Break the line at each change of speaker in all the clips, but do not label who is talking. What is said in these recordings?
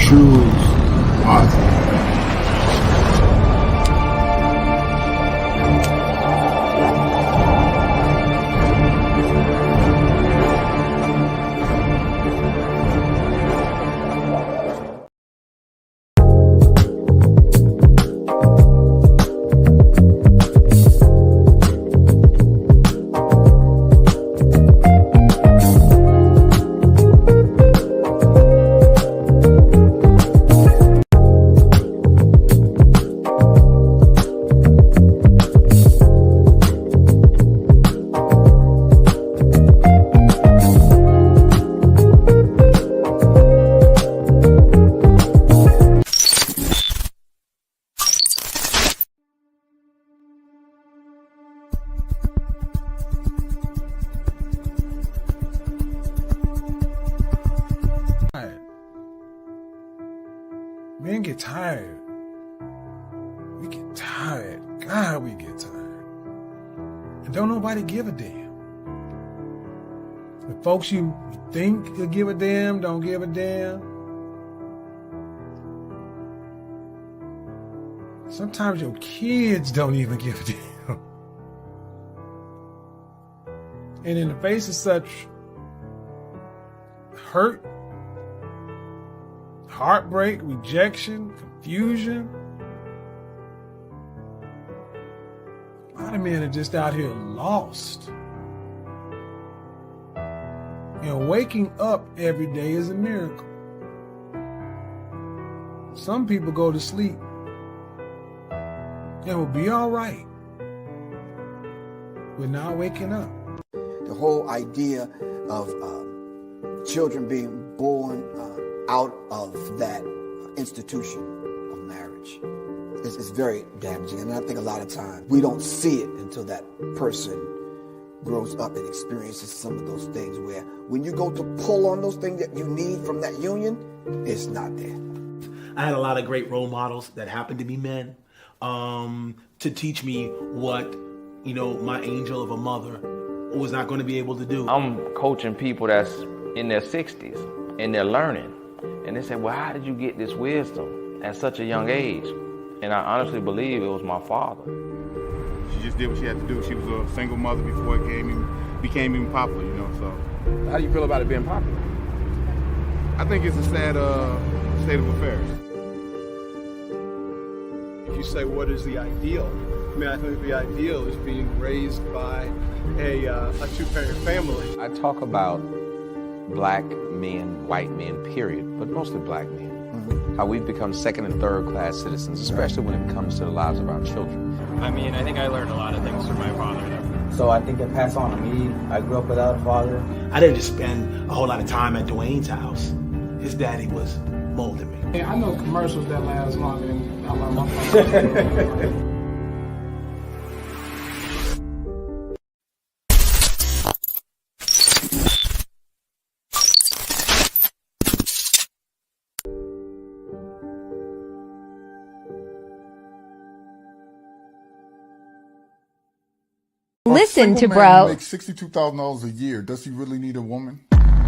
choose positive.
Men get tired. We get tired. God, we get tired. And don't nobody give a damn. The folks you think will give a damn don't give a damn. Sometimes your kids don't even give a damn. And in the face of such hurt, heartbreak, rejection, confusion, a lot of men are just out here lost. And waking up every day is a miracle. Some people go to sleep and will be all right with not waking up.
The whole idea of children being born out of that institution of marriage is very damaging. And I think a lot of times we don't see it until that person grows up and experiences some of those things where when you go to pull on those things that you need from that union, it's not there.
I had a lot of great role models that happened to be men to teach me what, my angel of a mother was not going to be able to do.
I'm coaching people that's in their 60s and they're learning. And they say, well, how did you get this wisdom at such a young age? And I honestly believe it was my father.
She just did what she had to do. She was a single mother before it became even popular, so.
How do you feel about it being popular?
I think it's a sad state of affairs.
If you say, what is the ideal? I think the ideal is being raised by a two-parent family.
I talk about black men, white men, period, but mostly black men. How we've become second and third class citizens, especially when it comes to the lives of our children.
I think I learned a lot of things from my father.
So I think it passed on to me. I grew up without a father.
I didn't just spend a whole lot of time at Dwayne's house. His daddy was molding me.
Yeah, I know commercials that last longer than I learned my father.
Listen to bro.
Makes $62,000 a year. Does he really need a woman?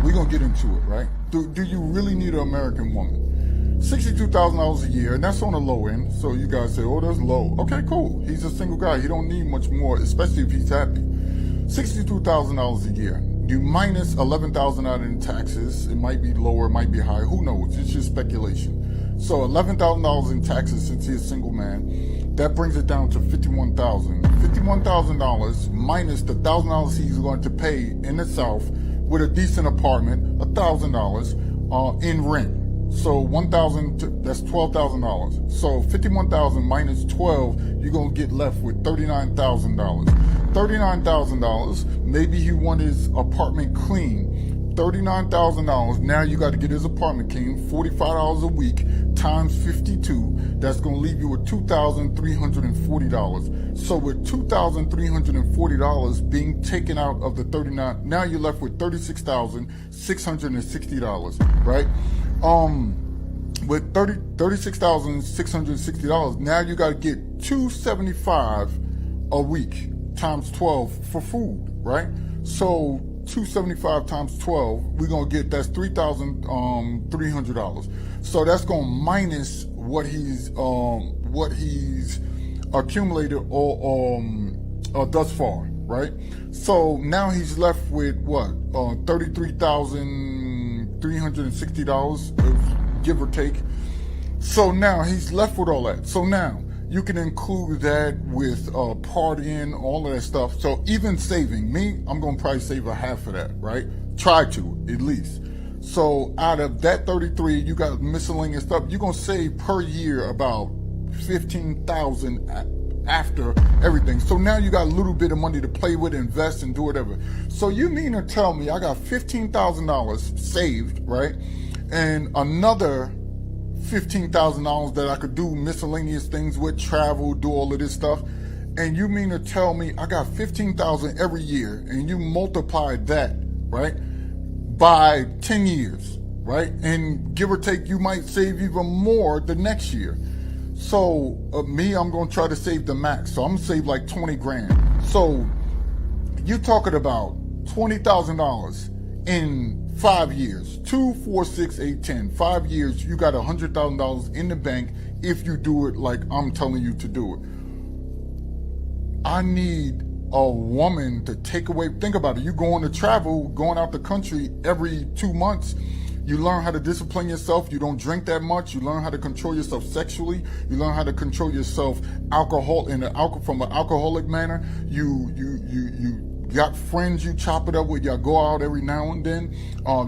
We're gonna get into it, right? Do you really need an American woman? $62,000 a year, and that's on the low end. So you guys say, oh, that's low. Okay, cool. He's a single guy. He don't need much more, especially if he's happy. $62,000 a year. You minus $11,000 out in taxes. It might be lower, it might be higher. Who knows? It's just speculation. So $11,000 in taxes since he's a single man. That brings it down to $51,000. $51,000 minus the $1,000 he's going to pay in the South with a decent apartment, $1,000 in rent. So $1,000, that's $12,000. So $51,000 minus 12, you're gonna get left with $39,000. $39,000. Maybe he want his apartment clean. $39,000. Now you got to get his apartment clean. $45 a week times 52. That's going to leave you with $2,340. So with $2,340 being taken out of the 39, now you're left with $36,660, right? With $36,660, now you got to get $275 a week times 12 for food, right? So $275 times 12, we're gonna get that's $3,300. So that's gonna minus what he's accumulated or thus far, right? So now he's left with what, $33,360, give or take. So now he's left with all that. So now you can include that with partying, all of that stuff. So even saving, me, I'm gonna probably save a half of that, right? Try to, at least. So out of that 33, you got miscellaneous stuff. You're gonna save per year about $15,000 after everything. So now you got a little bit of money to play with, invest, and do whatever. So you mean to tell me I got $15,000 saved, right? And another $15,000 that I could do miscellaneous things with, travel, do all of this stuff. And you mean to tell me I got $15,000 every year, and you multiply that, right, by 10 years, right? And give or take, you might save even more the next year. So me, I'm gonna try to save the max. So I'm gonna save like 20 grand. So you're talking about $20,000 in 5 years. 2, 4, 6, 8, 10. 5 years, you got $100,000 in the bank if you do it like I'm telling you to do it. I need a woman to take away, think about it, you going to travel, going out the country every 2 months, you learn how to discipline yourself, you don't drink that much, you learn how to control yourself sexually, you learn how to control yourself from an alcoholic manner, you got friends you chop it up with, y'all go out every now and then,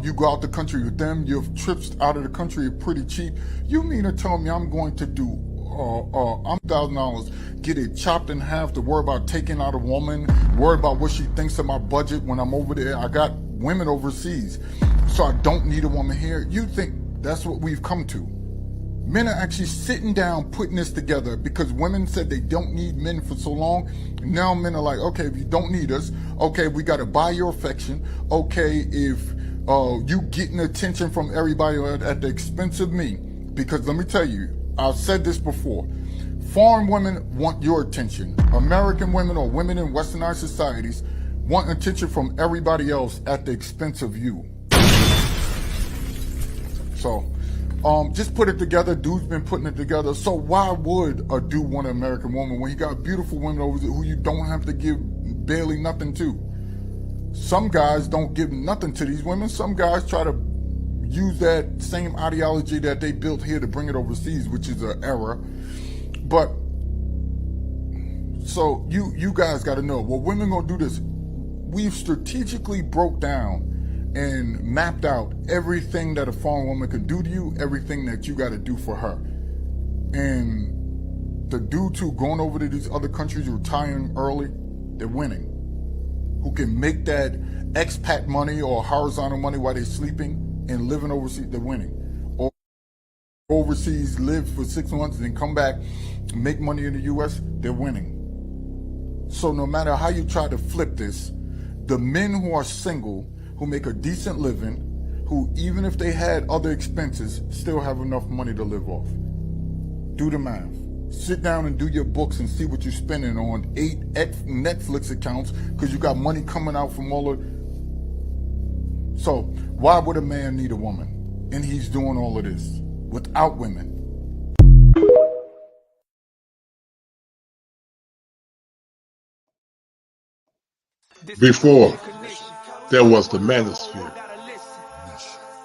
you go out the country with them, your trips out of the country are pretty cheap. You mean to tell me I'm going to do $1,000, get it chopped in half to worry about taking out a woman, worry about what she thinks of my budget when I'm over there? I got women overseas, so I don't need a woman here. You think that's what we've come to? Men are actually sitting down putting this together because women said they don't need men for so long. Now men are like, okay, if you don't need us, okay, we got to buy your affection. Okay, if you getting attention from everybody at the expense of me, because let me tell you, I've said this before, foreign women want your attention. American women or women in westernized societies want attention from everybody else at the expense of you. So just put it together. Dude's been putting it together. So why would a dude want an American woman when he got beautiful women over there who you don't have to give barely nothing to? Some guys don't give nothing to these women. Some guys try to use that same ideology that they built here to bring it overseas, which is an error. But so you guys got to know, well, women gonna do this. We've strategically broke down and mapped out everything that a foreign woman can do to you, everything that you got to do for her. And the dudes who going over to these other countries, retiring early, they're winning. Who can make that expat money or horizontal money while they're sleeping and living overseas, they're winning. Or overseas, live for 6 months and then come back, make money in the US, they're winning. So no matter how you try to flip this, the men who are single, who make a decent living, who even if they had other expenses, still have enough money to live off. Do the math. Sit down and do your books and see what you're spending on 8 Netflix accounts because you got money coming out from all of. So why would a man need a woman? And he's doing all of this without women.
Before there was the manosphere,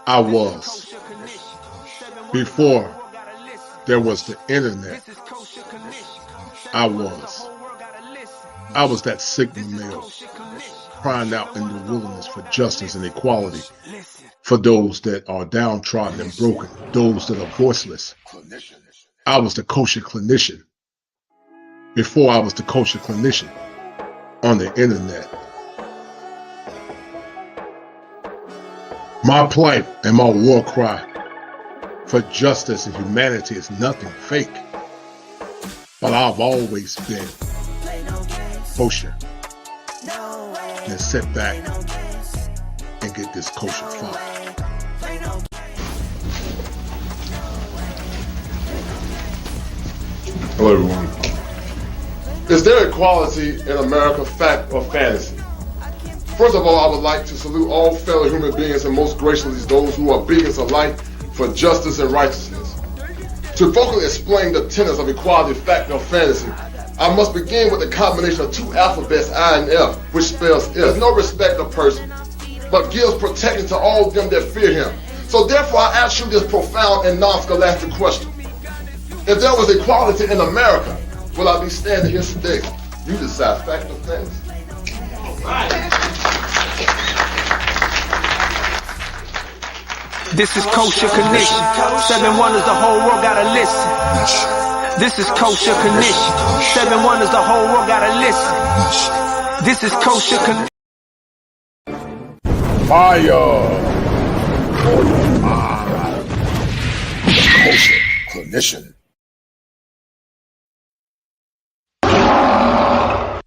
I was. Before there was the internet, I was. I was that Sigma male crying out in the wilderness for justice and equality for those that are downtrodden and broken, those that are voiceless. I was the Kosher Clinician. Before I was the Kosher Clinician on the internet. My plight and my war cry for justice and humanity is nothing fake. But I've always been kosher. And sit back and get this kosher fun.
Hello everyone. Is there equality in America, fact or fantasy?
First of all, I would like to salute all fellow human beings and most graciously those who are beacons of light for justice and righteousness. To vocally explain the tenets of equality, fact, and fantasy, I must begin with the combination of two alphabets, I and F, which spells if. There's no respect of person, but gives protection to all them that fear him. So therefore I ask you this profound and non-scholastic question. If there was equality in America, will I be standing here today? You decide, fact or fantasy.
This is Kosher Clinician. 7 wonders, the whole world gotta listen. This is Kosher Clinician. 7 wonders, the whole world gotta listen. This is Kosher Clinician.
Fire for your mind. Kosher Clinician.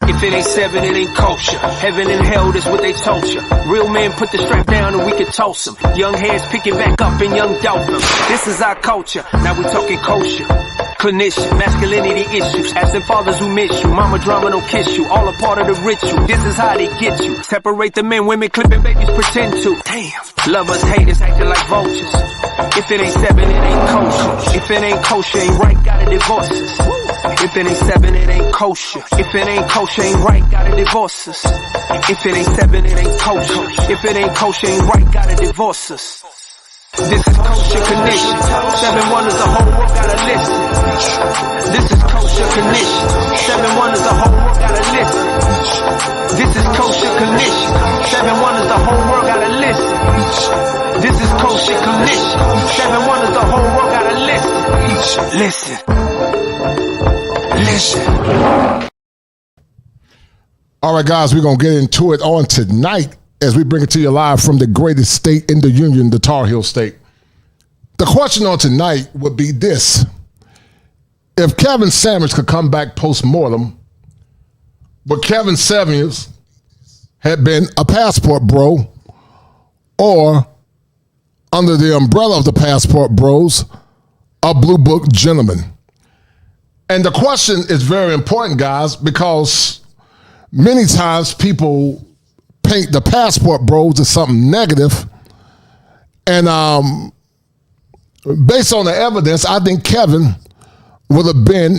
If it ain't 7, it ain't kosher. Heaven and hell, that's what they told you. Real men put the strap down and we can toss them. Young heads picking back up and young dope them. This is our culture. Now we talking kosher. Clinician, masculinity issues. Asking fathers who miss you. Mama drama don't kiss you. All a part of the ritual. This is how they get you. Separate the men, women clipping babies pretend to. Damn. Lovers, haters acting like vultures. If it ain't 7, it ain't kosher. If it ain't kosher, ain't right, gotta divorce us. If it ain't 7, it ain't kosher. If it ain't kosher, ain't right, gotta divorce us. If it ain't 7, it ain't kosher. If it ain't kosher, ain't right, gotta divorce us. This is Kosher Clinician. 7 wonders, the whole world gotta listen. This is Kosher Clinician. 7 wonders, the whole world gotta listen. This is Kosher Clinician. 7 wonders, the whole world gotta listen. This is Kosher Clinician. 7 wonders, the whole world gotta listen. Listen.
All right, guys, we're going to get into it on tonight as we bring it to you live from the greatest state in the union, the Tar Heel State. The question on tonight would be this. If Kevin Samuels could come back post-mortem, would Kevin Samuels have been a passport bro or, under the umbrella of the passport bros, a blue book gentleman? And the question is very important, guys, because many times people paint the passport bros as something negative. And based on the evidence, I think Kevin would have been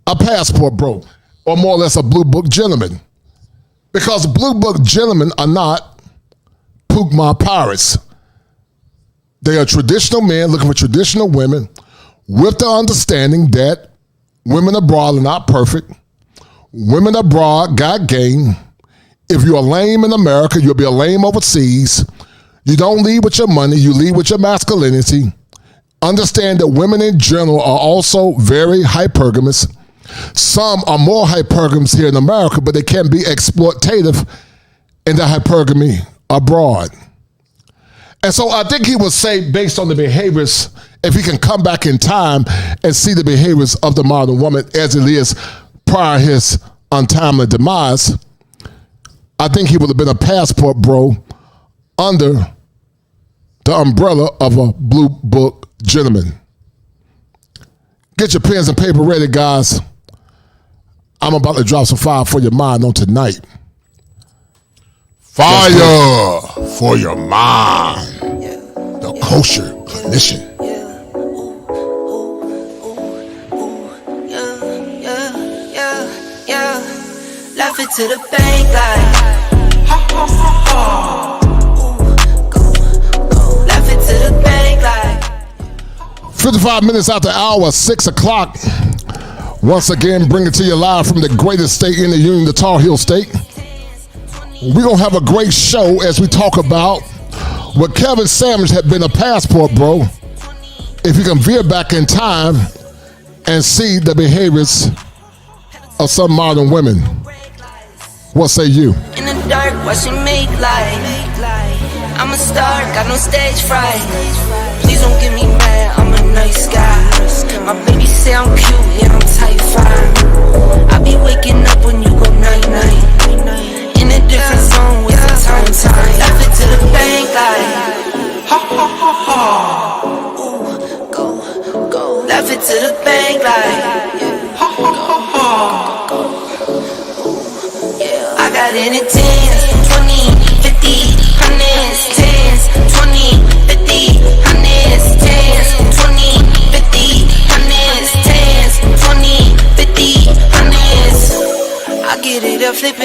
a passport bro, or more or less a blue book gentleman. Because blue book gentlemen are not Pugma pirates. They are traditional men looking for traditional women with the understanding that women abroad are not perfect. Women abroad got game. If you're lame in America, you'll be a lame overseas. You don't lead with your money, you lead with your masculinity. Understand that women in general are also very hypergamous. Some are more hypergamous here in America, but they can be exploitative in the hypergamy abroad. And so I think he would say, based on the behaviors, if he can come back in time and see the behaviors of the modern woman as it is prior to his untimely demise, I think he would have been a passport bro under the umbrella of a blue book gentleman. Get your pens and paper ready, guys. I'm about to drop some fire for your mind on tonight. Fire for your mind. The Kosher Clinician.
Laugh it to the bank like ha ha ha ha. Go. Laugh it to the bank like
55 minutes after hour, 6 o'clock. Once again, bring it to you live from the greatest state in the union, the Tar Heel State. We're going to have a great show as we talk about what Kevin Samuels had been a passport bro. If you can veer back in time and see the behaviors of some modern women. What say you?
in the dark, watch it make light. I'm a star, got no stage fright. Please don't get me mad, I'm a nice guy. My baby say I'm cute, yeah, I'm type 5. I be waking up when you go night-night. In a different zone with the time. Laugh it to the bank like ha ha ha ha. Ooh, go. Laugh it to the bank like ha ha ha ha. I got anything, 20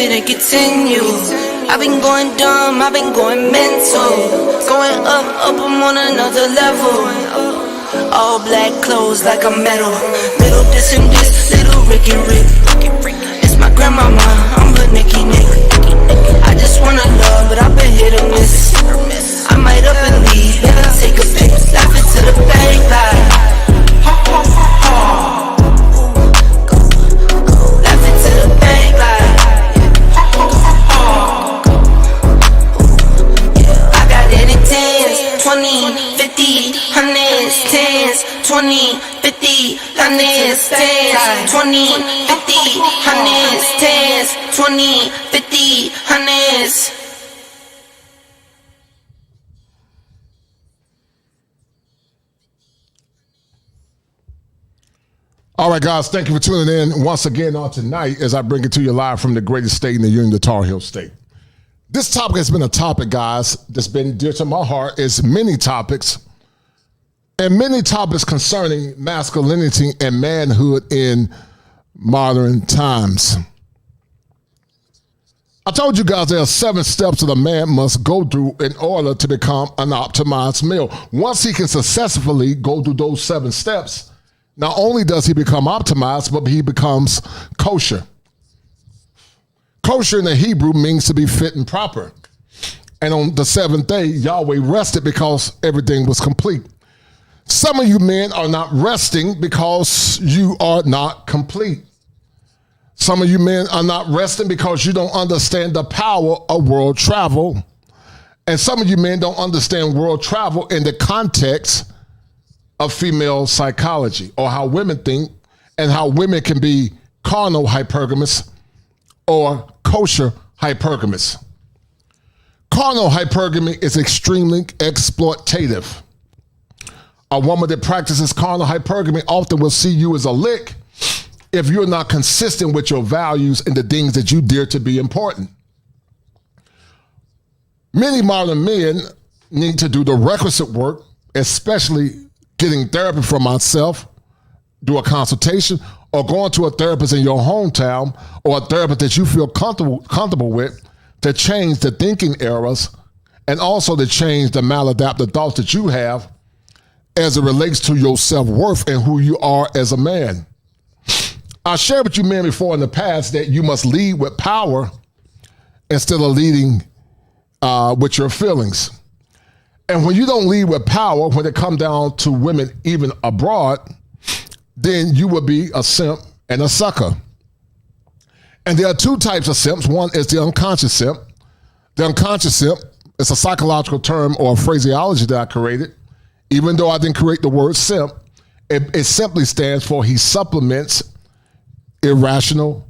it and continue. I've been going dumb, I've been going mental. Going up, I'm on another level. All black clothes like a metal. Little this and this, little Ricky Rick. It's my grandmama, I'm her Nicky Nick. I just wanna love, but I've been hit or miss. I might up and leave, better take a pic. Laugh it to the bank line. Laugh it to the bank line. I got it in tens, 20, 50, hundreds, tens, 20, 50, hundreds, tens, 20, 50, hundreds, tens, 20, 50, hundreds.
All right, guys, thank you for tuning in once again on tonight as I bring it to you live from the greatest state in the union, the Tar Heel State. This topic has been a topic, guys, that's been dear to my heart. It's many topics, and many topics concerning masculinity and manhood in modern times. I told you guys there are 7 steps that a man must go through in order to become an optimized male. Once he can successfully go through those 7 steps, not only does he become optimized, but he becomes kosher. Kosher in the Hebrew means to be fit and proper. And on the 7th day, Yahweh rested because everything was complete. Some of you men are not resting because you are not complete. Some of you men are not resting because you don't understand the power of world travel. And some of you men don't understand world travel in the context of female psychology, or how women think and how women can be carnal hypergamous or kosher hypergamous. Carnal hypergamy is extremely exploitative. A woman that practices carnal hypergamy often will see you as a lick if you're not consistent with your values and the things that you dare to be important. Many modern men need to do the requisite work, especially getting therapy for myself, do a consultation, or going to a therapist in your hometown, or a therapist that you feel comfortable with, to change the thinking errors and also to change the maladaptive thoughts that you have as it relates to your self-worth and who you are as a man. I shared with you men before in the past that you must lead with power instead of leading with your feelings. And when you don't lead with power, when it comes down to women even abroad, then you will be a simp and a sucker. And there are 2 types of simps. One is the unconscious simp. The unconscious simp is a psychological term or a phraseology that I created. Even though I didn't create the word simp, it simply stands for he supplements irrational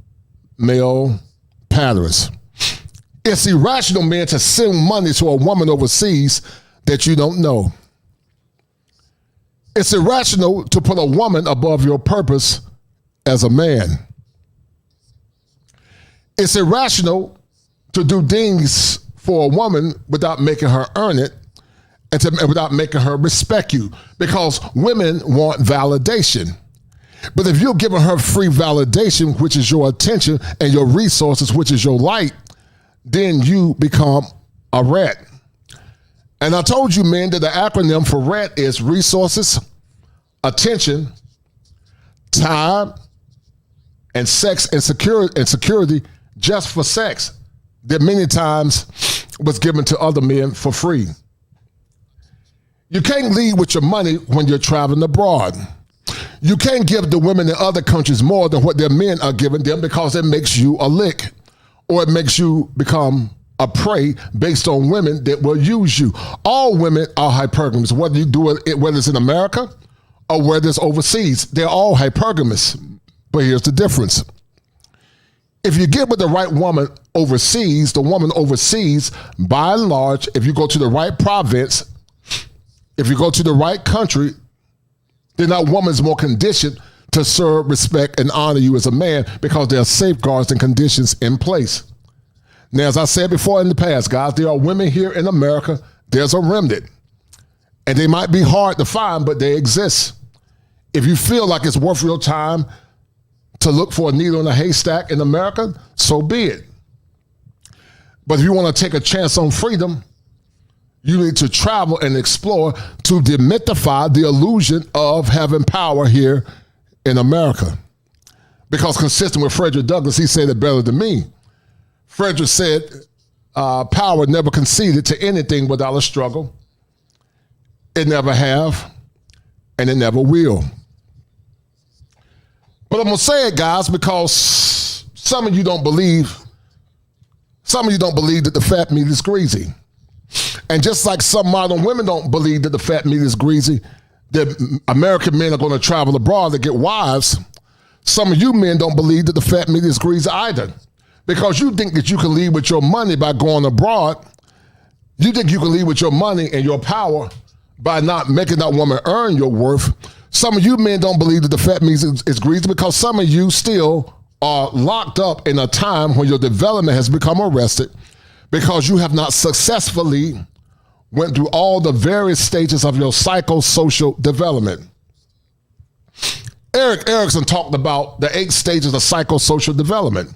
male patterns. It's irrational, man, to send money to a woman overseas that you don't know. It's irrational to put a woman above your purpose as a man. It's irrational to do things for a woman without making her earn it and without making her respect you, because women want validation. But if you're giving her free validation, which is your attention, and your resources, which is your light, then you become a rat. And I told you, men, that the acronym for rat is resources, attention, time, and sex and security just for sex that many times was given to other men for free. You can't lead with your money when you're traveling abroad. You can't give the women in other countries more than what their men are giving them, because it makes you a lick, or it makes you become a prey based on women that will use you. All women are hypergamous, whether you do it, whether it's in America or whether it's overseas. They're all hypergamous. But here's the difference. If you get with the right woman overseas, the woman overseas, by and large, if you go to the right province, if you go to the right country, then that woman's more conditioned to serve, respect, and honor you as a man, because there are safeguards and conditions in place. Now, as I said before in the past, guys, there are women here in America, there's a remnant. And they might be hard to find, but they exist. If you feel like it's worth your time to look for a needle in a haystack in America, so be it. But if you want to take a chance on freedom, you need to travel and explore to demystify the illusion of having power here in America. Because consistent with Frederick Douglass, he said it better than me. Frederick said, power never conceded to anything without a struggle. It never have, and it never will. But I'm gonna say it, guys, because some of you don't believe that the fat meat is greasy. And just like some modern women don't believe that the fat meat is greasy, that American men are gonna travel abroad to get wives, some of you men don't believe that the fat meat is greasy either. Because you think that you can lead with your money by going abroad. You think you can lead with your money and your power by not making that woman earn your worth. Some of you men don't believe that the fat meat is greasy because some of you still are locked up in a time when your development has become arrested because you have not successfully went through all the various stages of your psychosocial development. Eric Erickson talked about the 8 stages of psychosocial development.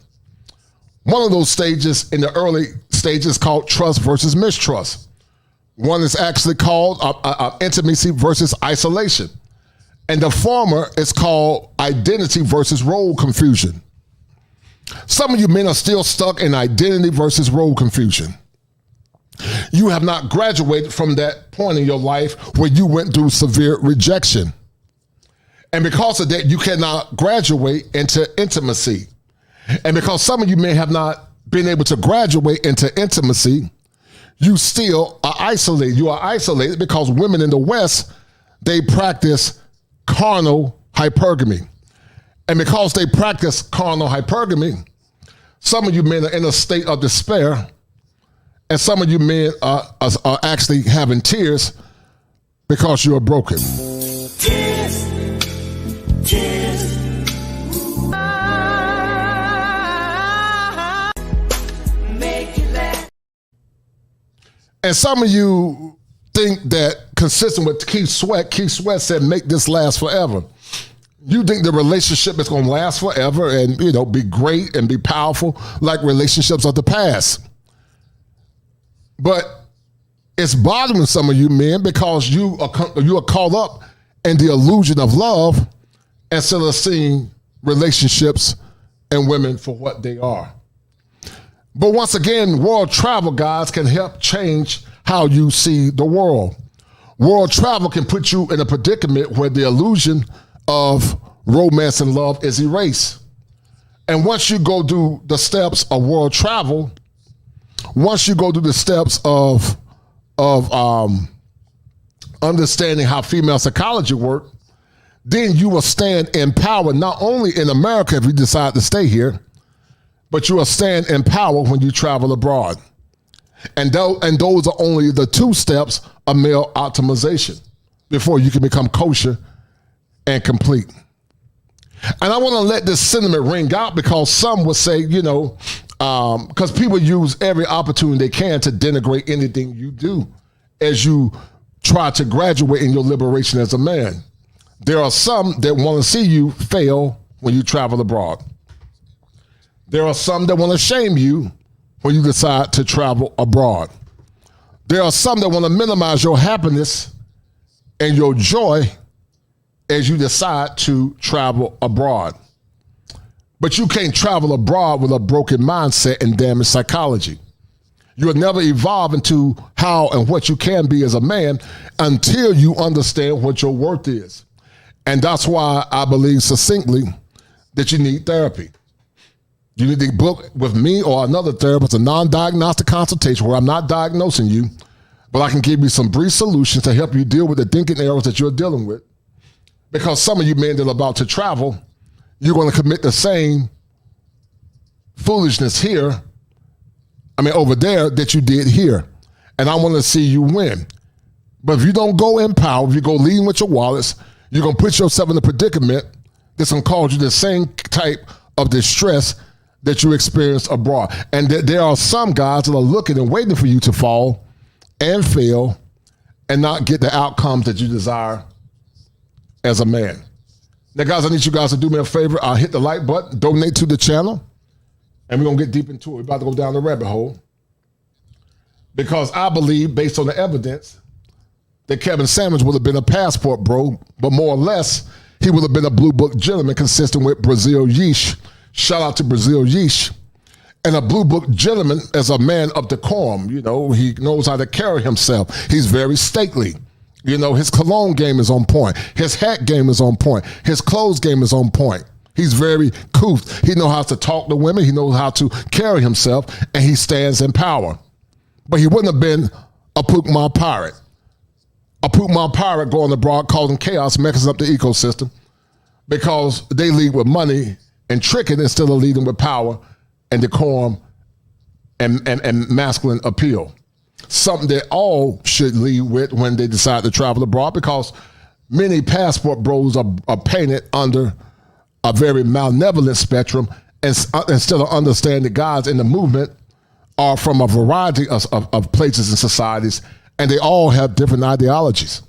One of those stages in the early stages called trust versus mistrust. One is actually called intimacy versus isolation. And the former is called identity versus role confusion. Some of you men are still stuck in identity versus role confusion. You have not graduated from that point in your life where you went through severe rejection. And because of that, you cannot graduate into intimacy. And because some of you men have not been able to graduate into intimacy, you still are isolated. You are isolated because women in the West, they practice carnal hypergamy. And because they practice carnal hypergamy, some of you men are in a state of despair, and some of you men are actually having tears because you are broken.
Tears, tears.
And some of you think that, consistent with Keith Sweat said, make this last forever. You think the relationship is going to last forever and, be great and be powerful like relationships of the past. But it's bothering some of you men because you are caught up in the illusion of love instead of seeing relationships and women for what they are. But once again, world travel, guys, can help change how you see the world. World travel can put you in a predicament where the illusion of romance and love is erased. And once you go through the steps of world travel, once you go through the steps of understanding how female psychology works, then you will stand in power, not only in America if you decide to stay here, but you will stand in power when you travel abroad. And those are only the 2 steps of male optimization before you can become kosher and complete. And I want to let this sentiment ring out because some would say, because people use every opportunity they can to denigrate anything you do as you try to graduate in your liberation as a man. There are some that want to see you fail when you travel abroad. There are some that want to shame you when you decide to travel abroad. There are some that want to minimize your happiness and your joy as you decide to travel abroad. But you can't travel abroad with a broken mindset and damaged psychology. You'll never evolve into how and what you can be as a man until you understand what your worth is. And that's why I believe succinctly that you need therapy. You need to book with me or another therapist, a non-diagnostic consultation where I'm not diagnosing you, but I can give you some brief solutions to help you deal with the thinking errors that you're dealing with. Because some of you men that are about to travel, you're going to commit the same foolishness over there that you did here. And I want to see you win. But if you don't go in power, if you go leading with your wallets, you're going to put yourself in a predicament that's going to cause you the same type of distress that you experience abroad. And there are some guys that are looking and waiting for you to fall and fail and not get the outcomes that you desire as a man. Now, guys, I need you guys to do me a favor. Hit the like button, donate to the channel, and we're going to get deep into it. We're about to go down the rabbit hole. because I believe, based on the evidence, that Kevin Samuels would have been a passport bro, but more or less, he would have been a blue book gentleman consistent with BrazilYesh. Shout out to BrazilYesh. And a blue book gentleman is a man of decorum. You know, he knows how to carry himself. He's very stately. You know, his cologne game is on point. His hat game is on point. His clothes game is on point. He's very couth. He knows how to talk to women. He knows how to carry himself, and he stands in power. But he wouldn't have been a Pokemon pirate. A Pokemon pirate going abroad causing chaos, messing up the ecosystem, because they lead with money and tricking instead of leading with power and decorum and masculine appeal. Something that all should lead with when they decide to travel abroad, because many passport bros are painted under a very malevolent spectrum, and instead of understanding guys in the movement are from a variety of places and societies, and they all have different ideologies.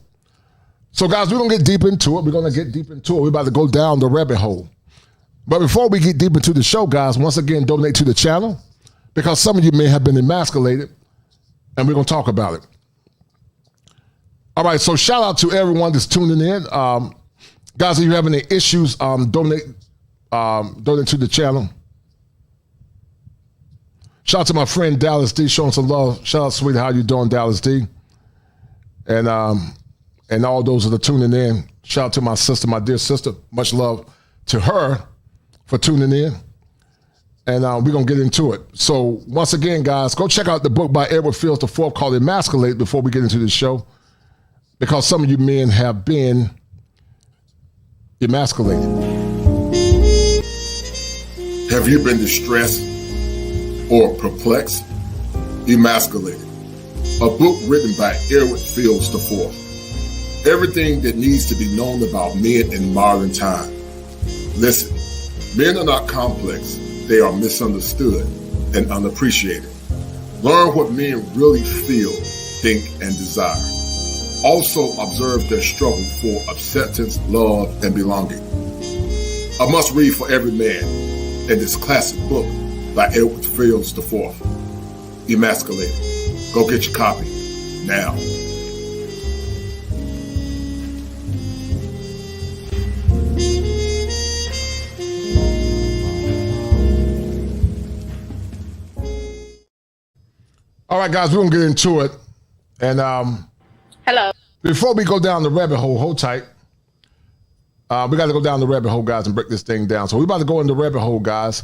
So guys, we're gonna get deep into it. We're about to go down the rabbit hole. But before we get deep into the show, guys, once again, donate to the channel, because some of you may have been emasculated, and we're going to talk about it. All right, so shout out to everyone that's tuning in. Guys, if you have any issues, donate to the channel. Shout out to my friend Dallas D, showing some love. Shout out, sweetie, how you doing, Dallas D? And all those that are tuning in. Shout out to my sister, my dear sister. Much love to her for tuning in, and we're going to get into it. So once again, guys, go check out the book by Edward Fields IV called Emasculate before we get into the show, because some of you men have been emasculated.
Have you been distressed or perplexed? Emasculated. A book written by Edward Fields IV. Everything that needs to be known about men in modern time. Listen. Men are not complex, they are misunderstood and unappreciated. Learn what men really feel, think, and desire. Also observe their struggle for acceptance, love, and belonging. A must read for every man in this classic book by Edward Fields IV, Emasculated. Go get your copy now.
All right, guys, we're going to get into it. And
hello.
Before we go down the rabbit hole, hold tight. We got to go down the rabbit hole, guys, and break this thing down. So we're about to go in the rabbit hole, guys.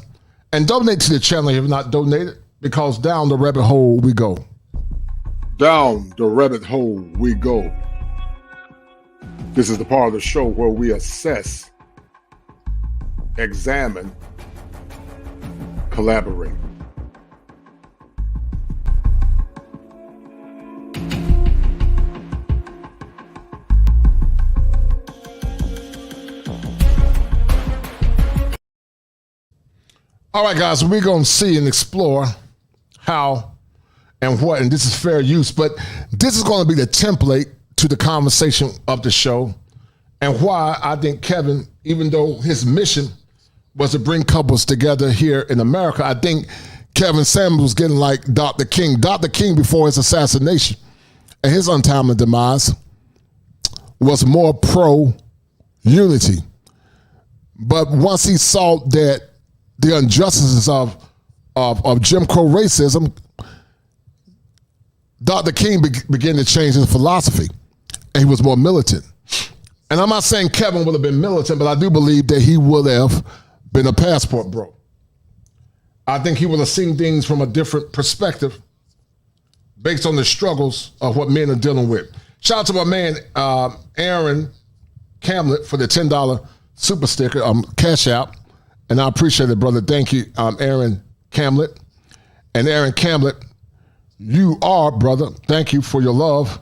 And donate to the channel if you're not donated, because down the rabbit hole we go.
Down the rabbit hole we go. This is the part of the show where we assess, examine, collaborate.
All right, guys, we're going to see and explore how and what, and this is fair use, but this is going to be the template to the conversation of the show, and why I think Kevin, even though his mission was to bring couples together here in America, I think Kevin Samuels was getting like Dr. King. Dr. King, before his assassination and his untimely demise, was more pro-unity. But once he saw that the injustices of Jim Crow racism, Dr. King began to change his philosophy, and he was more militant. And I'm not saying Kevin would have been militant, but I do believe that he would have been a passport bro. I think he would have seen things from a different perspective based on the struggles of what men are dealing with. Shout out to my man, Aaron Camlet, for the $10 super sticker, cash out. And I appreciate it, brother. Thank you, Aaron Camlet. And Aaron Camlet, you are, brother, thank you for your love,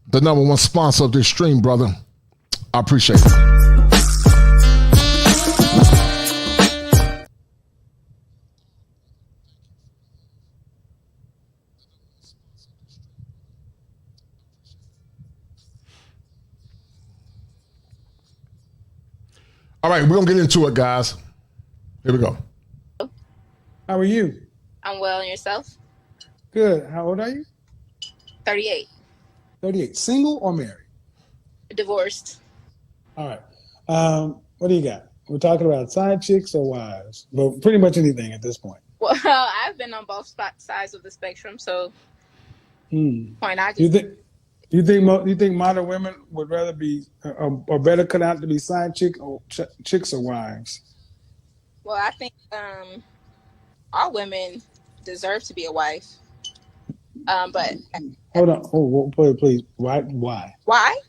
the #1 sponsor of this stream, brother. I appreciate it. All right, we're going to get into it, guys. Here we go.
How are you?
I'm well, and yourself?
Good. How old are you?
38.
38. Single or married?
Divorced.
All right. What do you got? We're talking about side chicks or wives, but pretty much anything at this point.
Well, I've been on both sides of the spectrum, so point I just
You think modern women would rather be or better cut out to be side chicks or wives?
Well, I think all women deserve to be a wife. But
hold on. Oh, please. Why?
Why?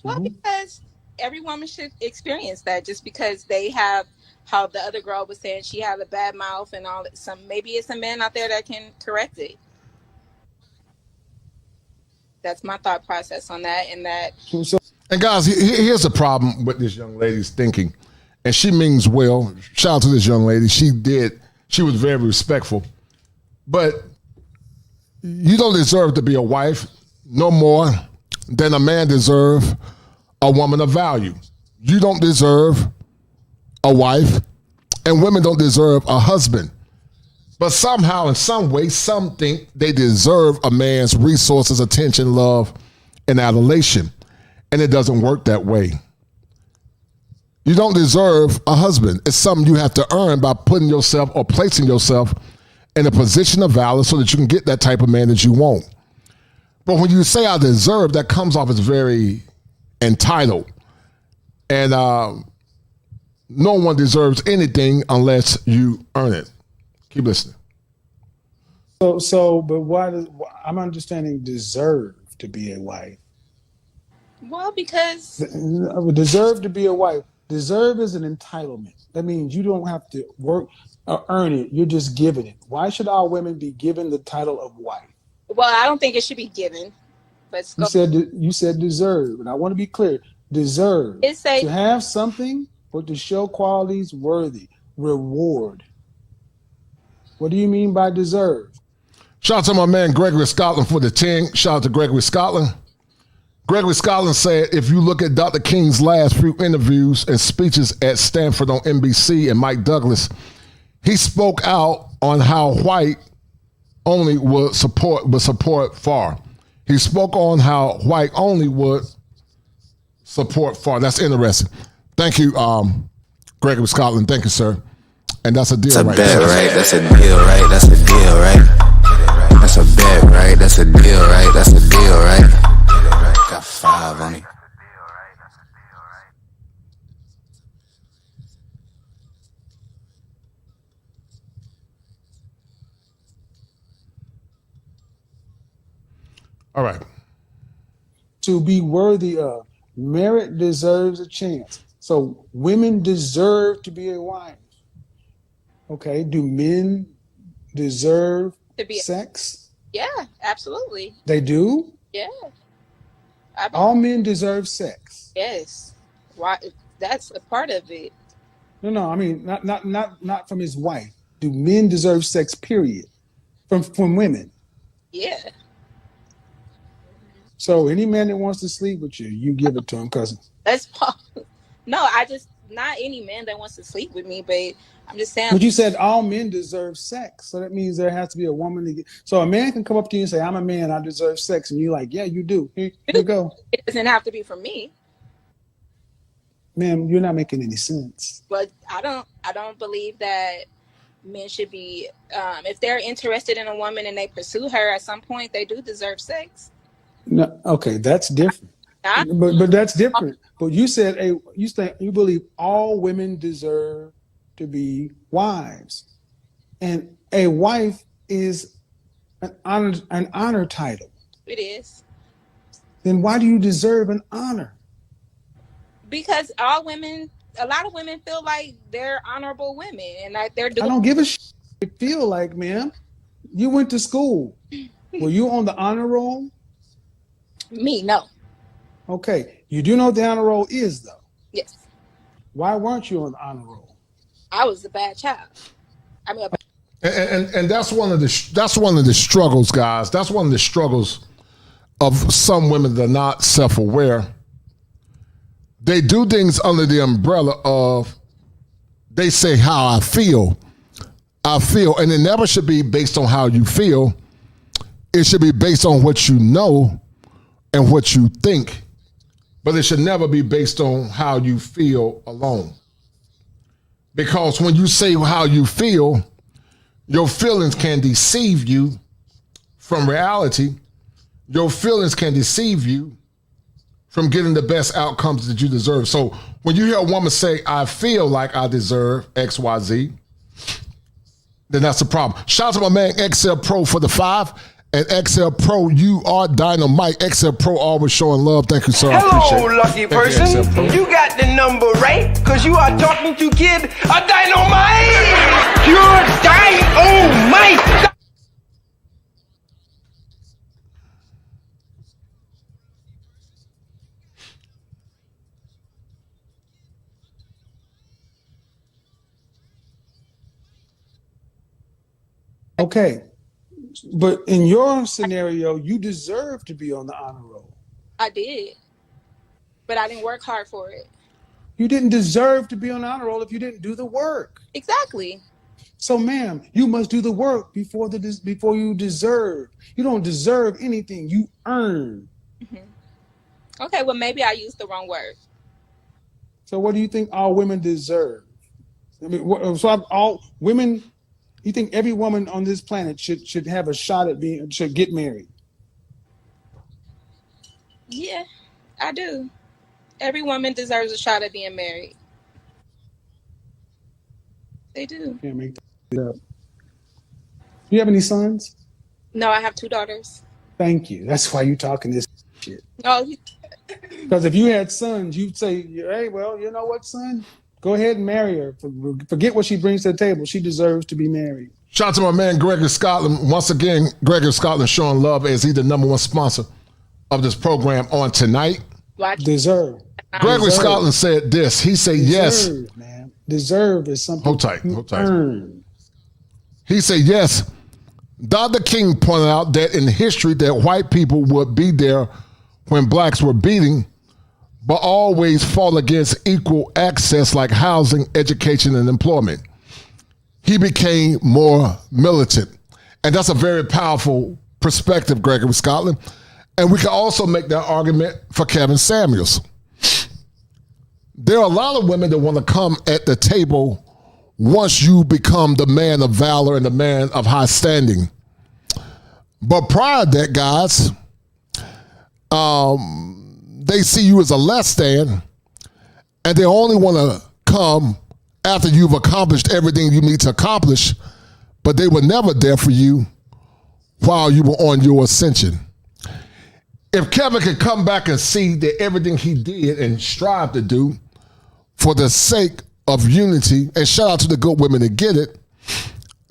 Well, because every woman should experience that. Just because they have, how the other girl was saying, she had a bad mouth and all that. Maybe it's a man out there that can correct it. That's my thought process on that.
And guys, here's the problem with this young lady's thinking, and she means well. Shout out to this young lady. She was very respectful, but you don't deserve to be a wife no more than a man deserve a woman of value. You don't deserve a wife, and women don't deserve a husband. But somehow, in some way, some think they deserve a man's resources, attention, love, and adulation. And it doesn't work that way. You don't deserve a husband. It's something you have to earn by putting yourself or placing yourself in a position of valor so that you can get that type of man that you want. But when you say I deserve, that comes off as very entitled. And no one deserves anything unless you earn it. Keep listening.
But I'm understanding deserve to be a wife.
Well, because
deserve to be a wife. Deserve is an entitlement. That means you don't have to work or earn it. You're just given it. Why should all women be given the title of wife?
Well, I don't think it should be given. But
you said deserve, and I want to be clear. Deserve to have something or to show qualities worthy. Reward. What do you mean by deserve?
Shout out to my man Gregory Scotland for the 10. Shout out to Gregory Scotland. Gregory Scotland said, if you look at Dr. King's last few interviews and speeches at Stanford on NBC and Mike Douglas, he spoke out on how white only would support FAR. He spoke on how white only would support FAR. That's interesting. Thank you, Gregory Scotland. Thank you, sir. And that's a deal,
that's
right?
That's a bet, right? That's a deal, right? That's a deal, right? That's a bet, right? That's a deal, right? That's a deal, right? Got 5 on it.
All right.
To be worthy of. Merit deserves a chance. So women deserve to be a wife. Okay. Do men deserve
to be
sex?
Yeah, absolutely.
They do?
Yeah.
All men deserve sex.
Yes. Why? That's a part of it.
No. I mean, not from his wife. Do men deserve sex? Period. From women.
Yeah.
So any man that wants to sleep with you, you give it to him, cousin.
Not any man that wants to sleep with me, but I'm just saying.
But you said all men deserve sex, so that means there has to be a woman to get. So a man can come up to you and say, "I'm a man, I deserve sex," and you're like, "Yeah, you do. Here you go."
It doesn't have to be for me.
Ma'am, you're not making any sense.
But I don't believe that men should be. If they're interested in a woman and they pursue her, at some point they do deserve sex.
No, okay, that's different. But that's different. But you said you believe all women deserve to be wives, and a wife is an honor title.
It is.
Then why do you deserve an honor?
Because a lot of women feel like they're honorable women and like they're doing.
I don't give a shit. You feel like, ma'am, you went to school. Were you on the honor roll?
Me, no.
Okay. You do know what the honor roll is, though?
Yes.
Why weren't you on the honor roll?
I was a bad child.
And that's one of the struggles, guys. That's one of the struggles of some women that are not self-aware. They do things under the umbrella of, they say how I feel, and it never should be based on how you feel. It should be based on what you know and what you think, but it should never be based on how you feel alone. Because when you say how you feel, your feelings can deceive you from reality. Your feelings can deceive you from getting the best outcomes that you deserve. So when you hear a woman say, I feel like I deserve XYZ, then that's the problem. Shout out to my man XL Pro for the 5. And XL Pro, you are dynamite. XL Pro always showing love. Thank you, sir.
Hello, lucky person. You got the number right, because you are talking to Kid a Dynamite. Pure Dynamite.
Okay. But in your scenario, you deserve to be on the honor roll.
I did, but I didn't work hard for it.
You didn't deserve to be on the honor roll if you didn't do the work.
Exactly.
So, ma'am, you must do the work before you deserve. You don't deserve anything. You earn.
Mm-hmm. Okay, well, maybe I used the wrong word.
So what do you think all women deserve? I mean, all women, you think every woman on this planet should have a shot at should get married?
Yeah, I do. Every woman deserves a shot at being married. They do.
Can't make that up. Do you have any sons?
No, I have 2 daughters.
Thank you. That's why you're talking this shit.
Oh,
because if you had sons, you'd say, hey, well, you know what, son? Go ahead and marry her. Forget what she brings to the table. She deserves to be married.
Shout out to my man Gregory Scotland. Once again, Gregory Scotland showing love as he's the #1 sponsor of this program on tonight.
Deserve.
Gregory Scotland said this. He said, yes.
Man. Deserve is something.
Hold tight.
Earn.
He said, yes. Dr. King pointed out that in history that white people would be there when blacks were beating, but always fought against equal access like housing, education, and employment. He became more militant. And that's a very powerful perspective, Gregory Scotland. And we can also make that argument for Kevin Samuels. There are a lot of women that want to come at the table once you become the man of valor and the man of high standing. But prior to that, guys, they see you as a less than, and they only want to come after you've accomplished everything you need to accomplish, but they were never there for you while you were on your ascension. If Kevin could come back and see that everything he did and strive to do for the sake of unity, and shout out to the good women that get it,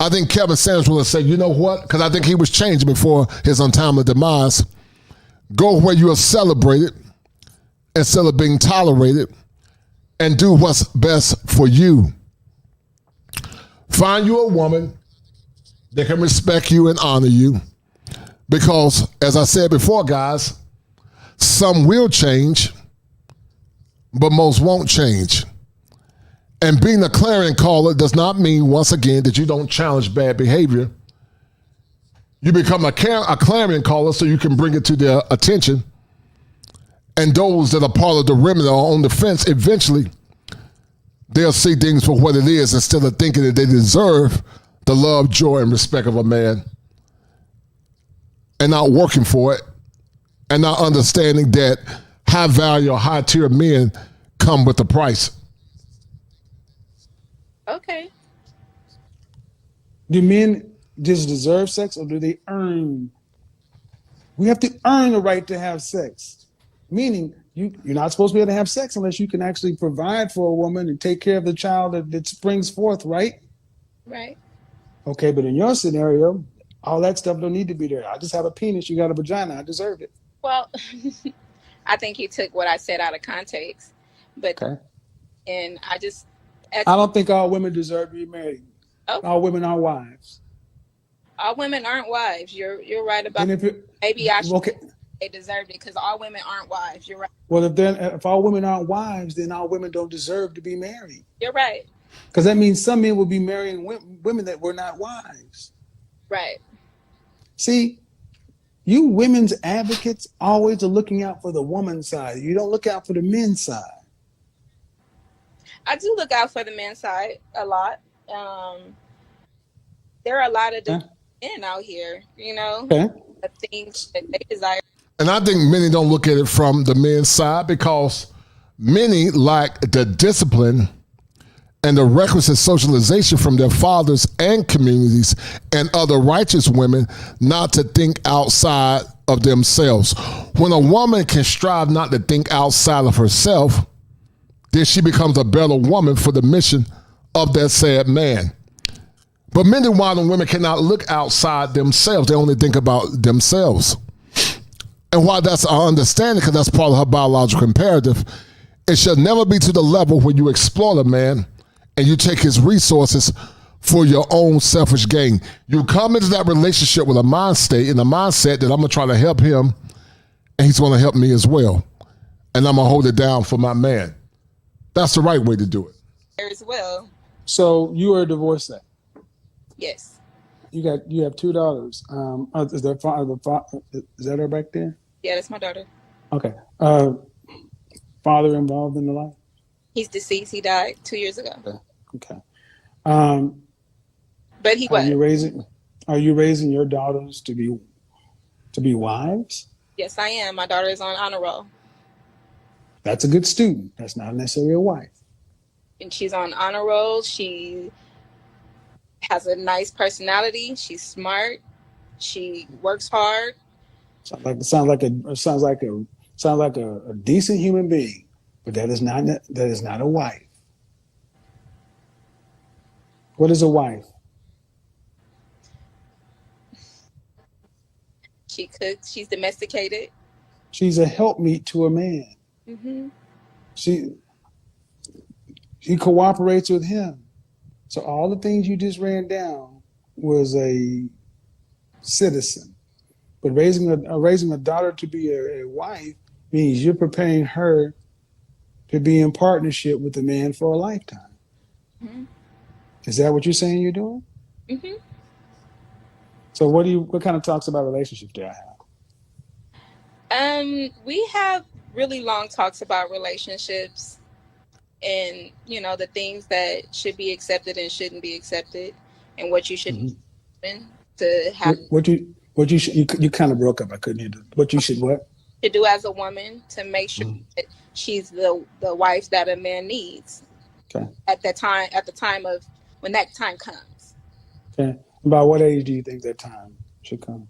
I think Kevin Samuels would say, you know what? Because I think he was changing before his untimely demise. Go where you are celebrated instead of being tolerated, and do what's best for you. Find you a woman that can respect you and honor you. Because, as I said before, guys, some will change, but most won't change. And being a clarion caller does not mean, once again, that you don't challenge bad behavior. You become a clarion caller so you can bring it to their attention. And those that are part of the remnant or on the fence, eventually, they'll see things for what it is instead of thinking that they deserve the love, joy, and respect of a man, and not working for it, and not understanding that high value or high tier men come with a price.
Okay.
Do men just deserve sex, or do they earn? We have to earn the right to have sex. Meaning, you're not supposed to be able to have sex unless you can actually provide for a woman and take care of the child that springs forth, right?
Right.
Okay, but in your scenario, all that stuff don't need to be there. I just have a penis, you got a vagina, I deserve it.
Well, I think he took what I said out of context. But
okay.
And I
don't think all women deserve to be married.
Oh.
All women are wives.
All women aren't wives. You're right about that. Maybe I should they deserved it, because all women aren't wives. You're right.
Well, if all women aren't wives, then all women don't deserve to be married.
You're right.
Because that means some men will be marrying women that were not wives.
Right.
See, You women's advocates always are looking out for the woman's side. You don't look out for the men's side.
I do look out for the men's side a lot. There are a lot of men out here, the things that they desire.
And I think many don't look at it from the men's side because many lack the discipline and the requisite socialization from their fathers and communities and other righteous women not to think outside of themselves. When a woman can strive not to think outside of herself, then she becomes a better woman for the mission of that said man. But many modern women cannot look outside themselves. They only think about themselves. And while that's our understanding, because that's part of her biological imperative, it should never be to the level where you exploit a man and you take his resources for your own selfish gain. You come into that relationship with a mind state and a mindset that I'm going to try to help him and he's going to help me as well. And I'm going to hold it down for my man. That's the right way to do it.
As well.
So you are a divorcee.
Yes.
You have two daughters. Is that her back there?
Yeah, that's my daughter.
Okay. Father involved in the life?
He's deceased. He died 2 years ago.
Okay.
But he was.
Are you raising your daughters to be wives?
Yes, I am. My daughter is on honor roll.
That's a good student. That's not necessarily a wife.
And she's on honor roll. She has a nice personality. She's smart. She works hard.
Sounds like a decent human being, but that is not a wife. What is a wife?
She cooks. She's domesticated.
She's a helpmeet to a man.
Mm-hmm.
She cooperates with him. So all the things you just ran down was a citizen. But raising a daughter to be a wife means you're preparing her to be in partnership with the man for a lifetime.
Mm-hmm.
Is that what you're saying you're doing?
Mm-hmm.
So what kind of talks about relationships do I have?
We have really long talks about relationships and, the things that should be accepted and shouldn't be accepted and what you should do to have.
What you kind of broke up. I couldn't hear what you should what?
To do as a woman to make sure that she's the wife that a man needs.
Okay.
At the time of when that time comes.
Okay. About what age do you think that time should come?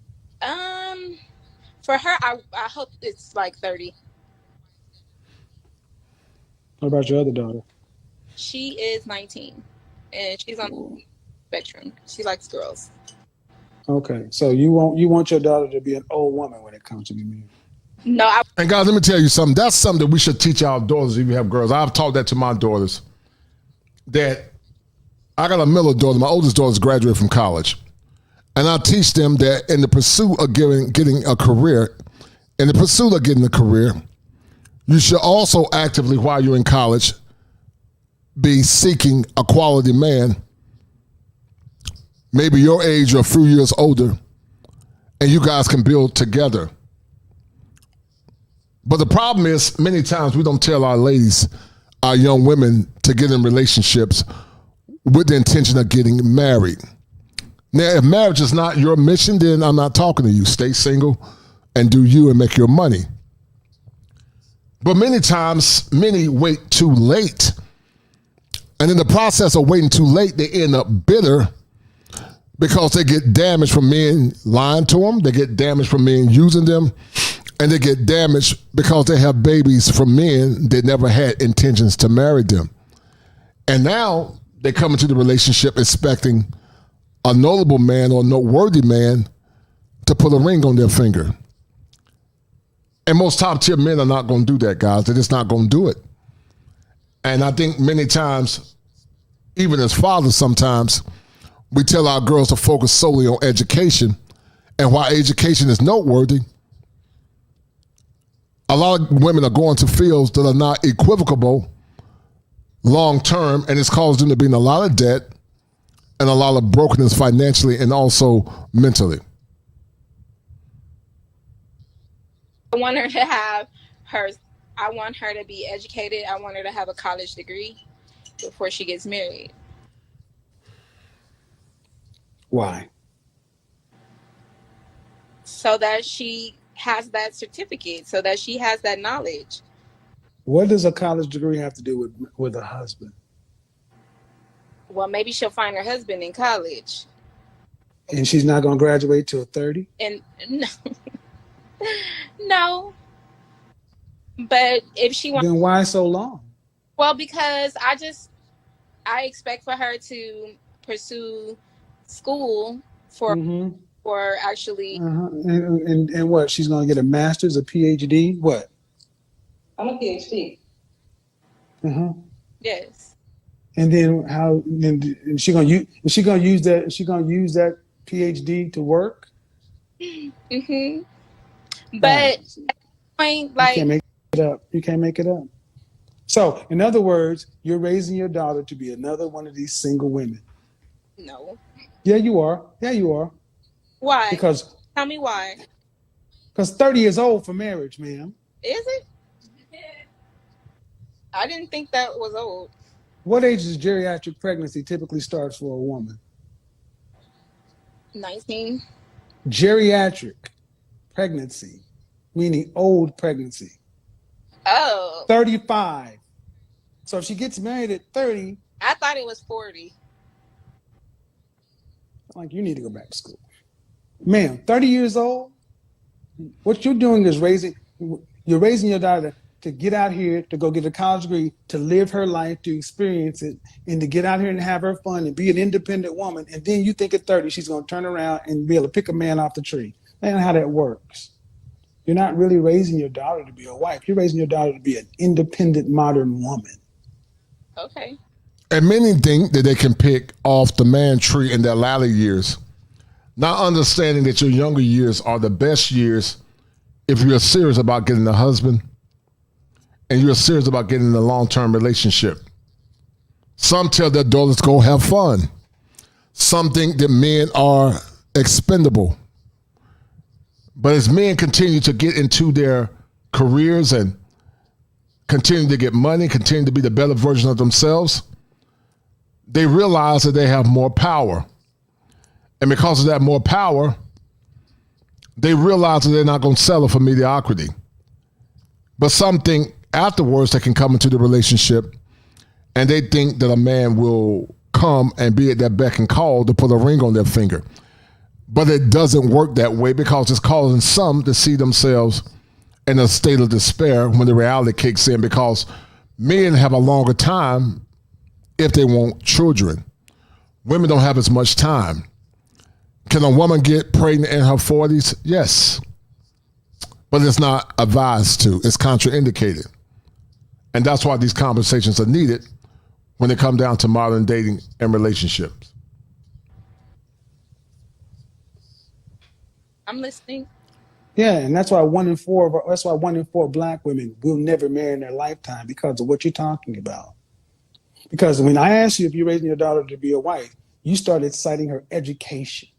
For her, I hope it's like 30.
What about your other daughter?
She is 19, and she's on the spectrum. She likes girls.
Okay, so you want your daughter to be an old woman when it comes to be married?
No.
And guys, let me tell you something. That's something that we should teach our daughters if you have girls. I've taught that to my daughters. That I got a middle daughter. My oldest daughter's graduated from college. And I teach them that in the pursuit of getting a career, you should also actively, while you're in college, be seeking a quality man, maybe your age or a few years older, and you guys can build together. But the problem is, many times we don't tell our ladies, our young women, to get in relationships with the intention of getting married. Now, if marriage is not your mission, then I'm not talking to you. Stay single and do you and make your money. But many times, many wait too late. And in the process of waiting too late, they end up bitter because they get damaged from men lying to them. They get damaged from men using them. And they get damaged because they have babies from men that never had intentions to marry them. And now they come into the relationship expecting a notable man or noteworthy man to put a ring on their finger. And most top tier men are not going to do that, guys. They're just not going to do it. And I think many times, even as fathers sometimes, we tell our girls to focus solely on education. And while education is noteworthy, a lot of women are going to fields that are not equivocable long term, and it's caused them to be in a lot of debt and a lot of brokenness financially and also mentally.
I want her to have her. I want her to be educated. I want her to have a college degree before she gets married.
Why?
So that she has that certificate, so that she has that knowledge.
What does a college degree have to do with a husband?
Well, maybe she'll find her husband in college.
And she's not going to graduate till 30?
And no, no. But if she wants,
then why so long?
Well, because I expect for her to pursue school for actually.
And what? She's going to get a master's, a PhD? What?
I'm a PhD. Yes.
And then how? Then is she going to use? Is she going to use that? Is she going to use that PhD to work?
But point, like,
you can't make it up. You can't make it up. So, in other words, you're raising your daughter to be another one of these single women.
No.
Yeah, you are. Yeah, you are.
Why?
Because
tell me why.
Because 30 is old for marriage, ma'am.
Is it? I didn't think that was old.
What age does geriatric pregnancy typically start for a woman?
19.
Geriatric pregnancy, meaning old pregnancy.
Oh.
35. So if she gets married at 30.
I thought it was 40.
Like, you need to go back to school. Ma'am, 30 years old? What you're doing is you're raising your daughter to get out here, to go get a college degree, to live her life, to experience it, and to get out here and have her fun and be an independent woman. And then you think at 30, she's going to turn around and be able to pick a man off the tree. That's not how that works. You're not really raising your daughter to be a wife. You're raising your daughter to be an independent, modern woman.
Okay.
And many think that they can pick off the man tree in their latter years, not understanding that your younger years are the best years if you're serious about getting a husband and you're serious about getting a long-term relationship. Some tell their daughters to go have fun. Some think that men are expendable. But as men continue to get into their careers and continue to get money, continue to be the better version of themselves, they realize that they have more power. And because of that more power, they realize that they're not going to settle for mediocrity. But some think afterwards they can come into the relationship and they think that a man will come and be at their beck and call to put a ring on their finger. But it doesn't work that way because it's causing some to see themselves in a state of despair when the reality kicks in, because men have a longer time if they want children. Women don't have as much time. Can a woman get pregnant in her 40s? Yes. But it's not advised to. It's contraindicated. And that's why these conversations are needed when it comes down to modern dating and relationships.
I'm listening.
Yeah, and that's why one in four black women will never marry in their lifetime because of what you're talking about. Because when I asked you if you're raising your daughter to be a wife, you started citing her education.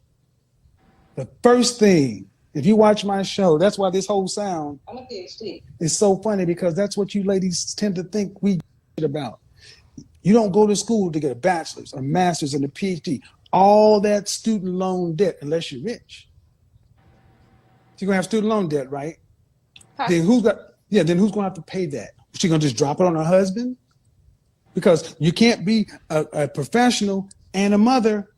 The first thing, if you watch my show, that's why this whole sound is so funny, because that's what you ladies tend to think we about. You don't go to school to get a bachelor's, a master's, and a PhD. All that student loan debt, unless you're rich. You're gonna have student loan debt, right? Then who's gonna have to pay that? She gonna just drop it on her husband? Because you can't be a professional and a mother.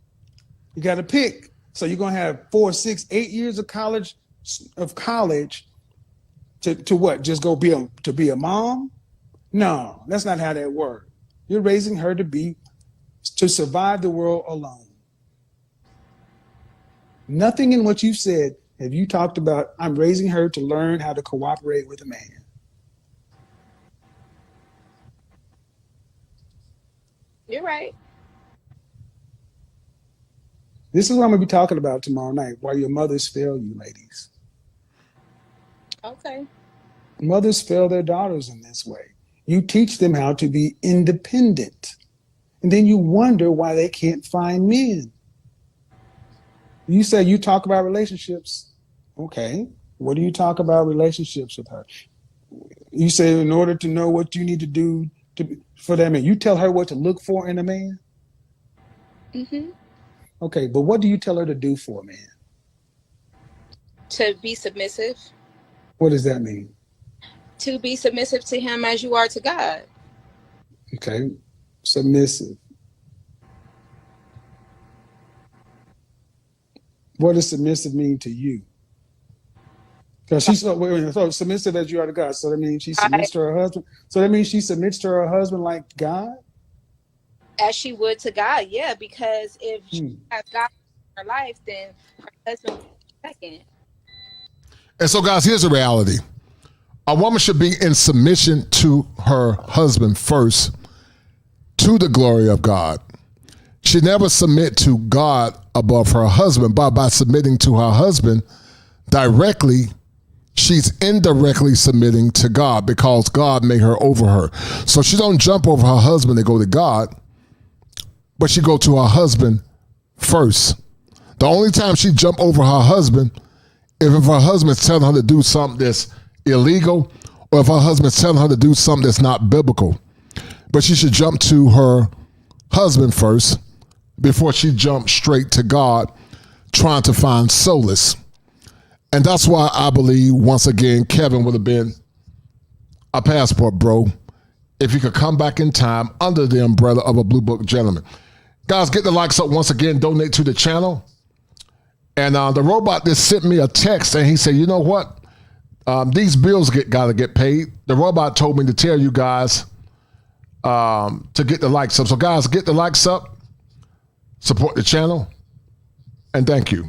You got to pick. So you're gonna have 4, 6, 8 years of college to what? Just go be a mom? No, that's not how that works. You're raising her to survive the world alone. Nothing in what you said have you talked about, I'm raising her to learn how to cooperate with a man.
You're right.
This is what I'm going to be talking about tomorrow night, why your mothers fail you, ladies.
Okay.
Mothers fail their daughters in this way. You teach them how to be independent, and then you wonder why they can't find men. You say you talk about relationships. Okay. What do you talk about relationships with her? You say in order to know what you need to do for that man, you tell her what to look for in a man?
Hmm.
Okay, but what do you tell her to do for a man?
To be submissive.
What does that mean?
To be submissive to him as you are to God.
Okay, submissive. What does submissive mean to you? Because she's so submissive as you are to God. So that means she
I,
submits to her husband. So that means she submits to her husband like God.
as she would to God, yeah, because if she
Hmm.
has God in her life, then her husband will be second.
And so, guys, here's the reality. A woman should be in submission to her husband first, to the glory of God. She never submit to God above her husband, but by submitting to her husband directly, she's indirectly submitting to God because God made her over her. So she don't jump over her husband and go to God, but she go to her husband first. The only time she jump over her husband if her husband's telling her to do something that's illegal or if her husband's telling her to do something that's not biblical. But she should jump to her husband first before she jumps straight to God trying to find solace. And that's why I believe, once again, Kevin would have been a passport bro if he could come back in time under the umbrella of a Blue Book gentleman. Guys, get the likes up once again, donate to the channel. And the robot just sent me a text and he said, you know what? These bills got to get paid. The robot told me to tell you guys to get the likes up. So guys, get the likes up, support the channel, and thank you.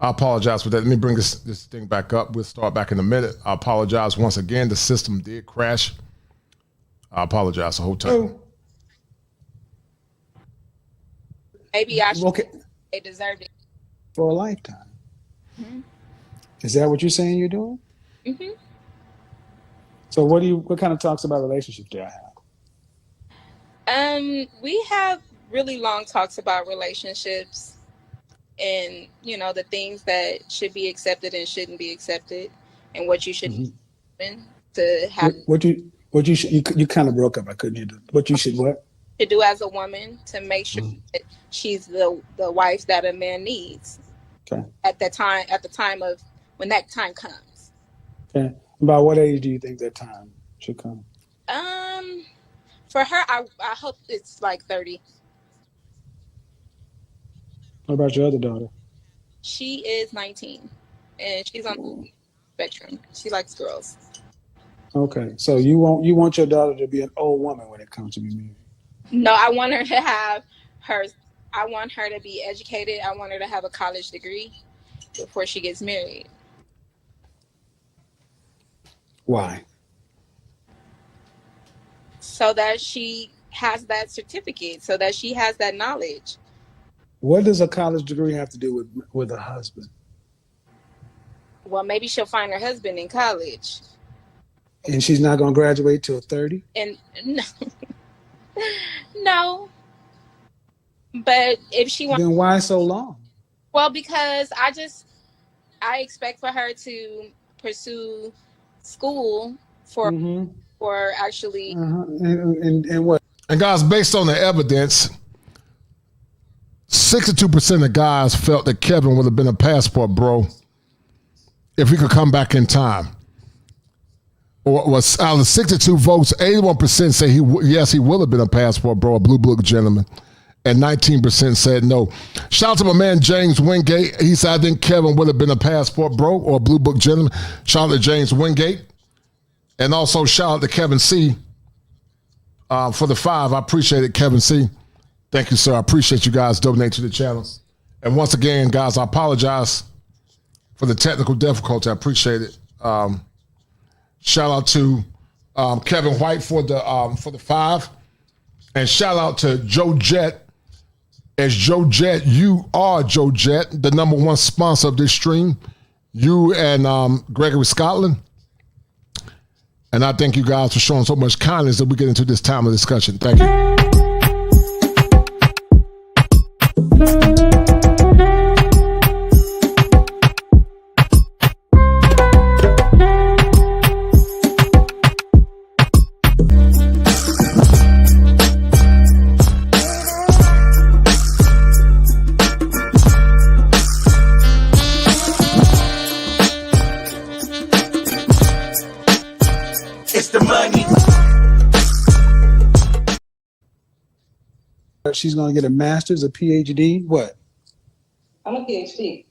I apologize for that. Let me bring this thing back up. We'll start back in a minute. I apologize once again. The system did crash. I apologize the whole time.
Maybe I should.
Okay.
They deserved it.
For a lifetime.
Mm-hmm.
Is that what you're saying you're doing?
Mm-hmm.
So what kind of talks about relationships do I have?
We have really long talks about relationships and, you know, the things that should be accepted and shouldn't be accepted and what you should do to have
What you should you kind of broke up. I couldn't hear what you should what?
to do as a woman to make sure that she's the wife that a man needs.
Okay.
At the time of when that time comes.
Okay. About what age do you think that time should come?
For her, I hope it's like 30.
What about your other daughter?
She is 19, and she's on the spectrum. She likes girls.
Okay. So you want your daughter to be an old woman when it comes to be married?
No, I want her to have her. I want her to be educated. I want her to have a college degree before she gets married.
Why?
So that she has that certificate, so that she has that knowledge.
What does a college degree have to do with a husband?
Well, maybe she'll find her husband in college.
And she's not going to graduate till 30?
And no. But if she wants,
then why so long?
Well, because I expect for her to pursue school for actually.
And what?
And guys, based on the evidence, 62% of guys felt that Kevin would have been a passport bro if he could come back in time. Or was out of the 62 votes, 81% say yes, he will have been a passport bro, a blue book gentleman. And 19% said no. Shout out to my man James Wingate. He said, I think Kevin would have been a passport bro or a blue book gentleman. Shout out to James Wingate. And also shout out to Kevin C. For the 5. I appreciate it, Kevin C. Thank you, sir. I appreciate you guys donating to the channel. And once again, guys, I apologize for the technical difficulty. I appreciate it. Shout out to Kevin White for the 5. And shout out to Joe Jett. As Joe Jett, you are Joe Jett, the #1 sponsor of this stream. You and Gregory Scotland. And I thank you guys for showing so much kindness that we get into this time of discussion. Thank you. She's going to get a master's, a PhD. What?
I'm a PhD.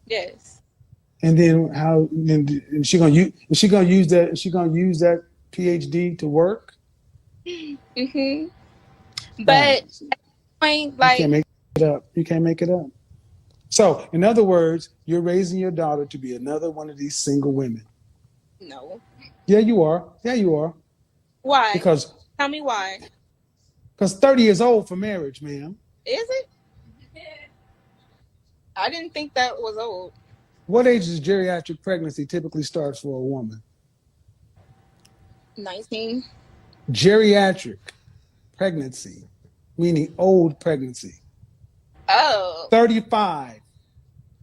Yes.
And then how? And she going to use that? Is she going to use that PhD to work?
But point, like,
you can't make it up. You can't make it up. So, in other words, you're raising your daughter to be another one of these single women.
No.
Yeah, you are. Yeah, you are.
Why?
Because
tell me why.
Because 30 is old for marriage, ma'am.
Is it? I didn't think that was old.
What age does geriatric pregnancy typically start for a woman?
19.
Geriatric pregnancy, meaning old pregnancy.
Oh.
35.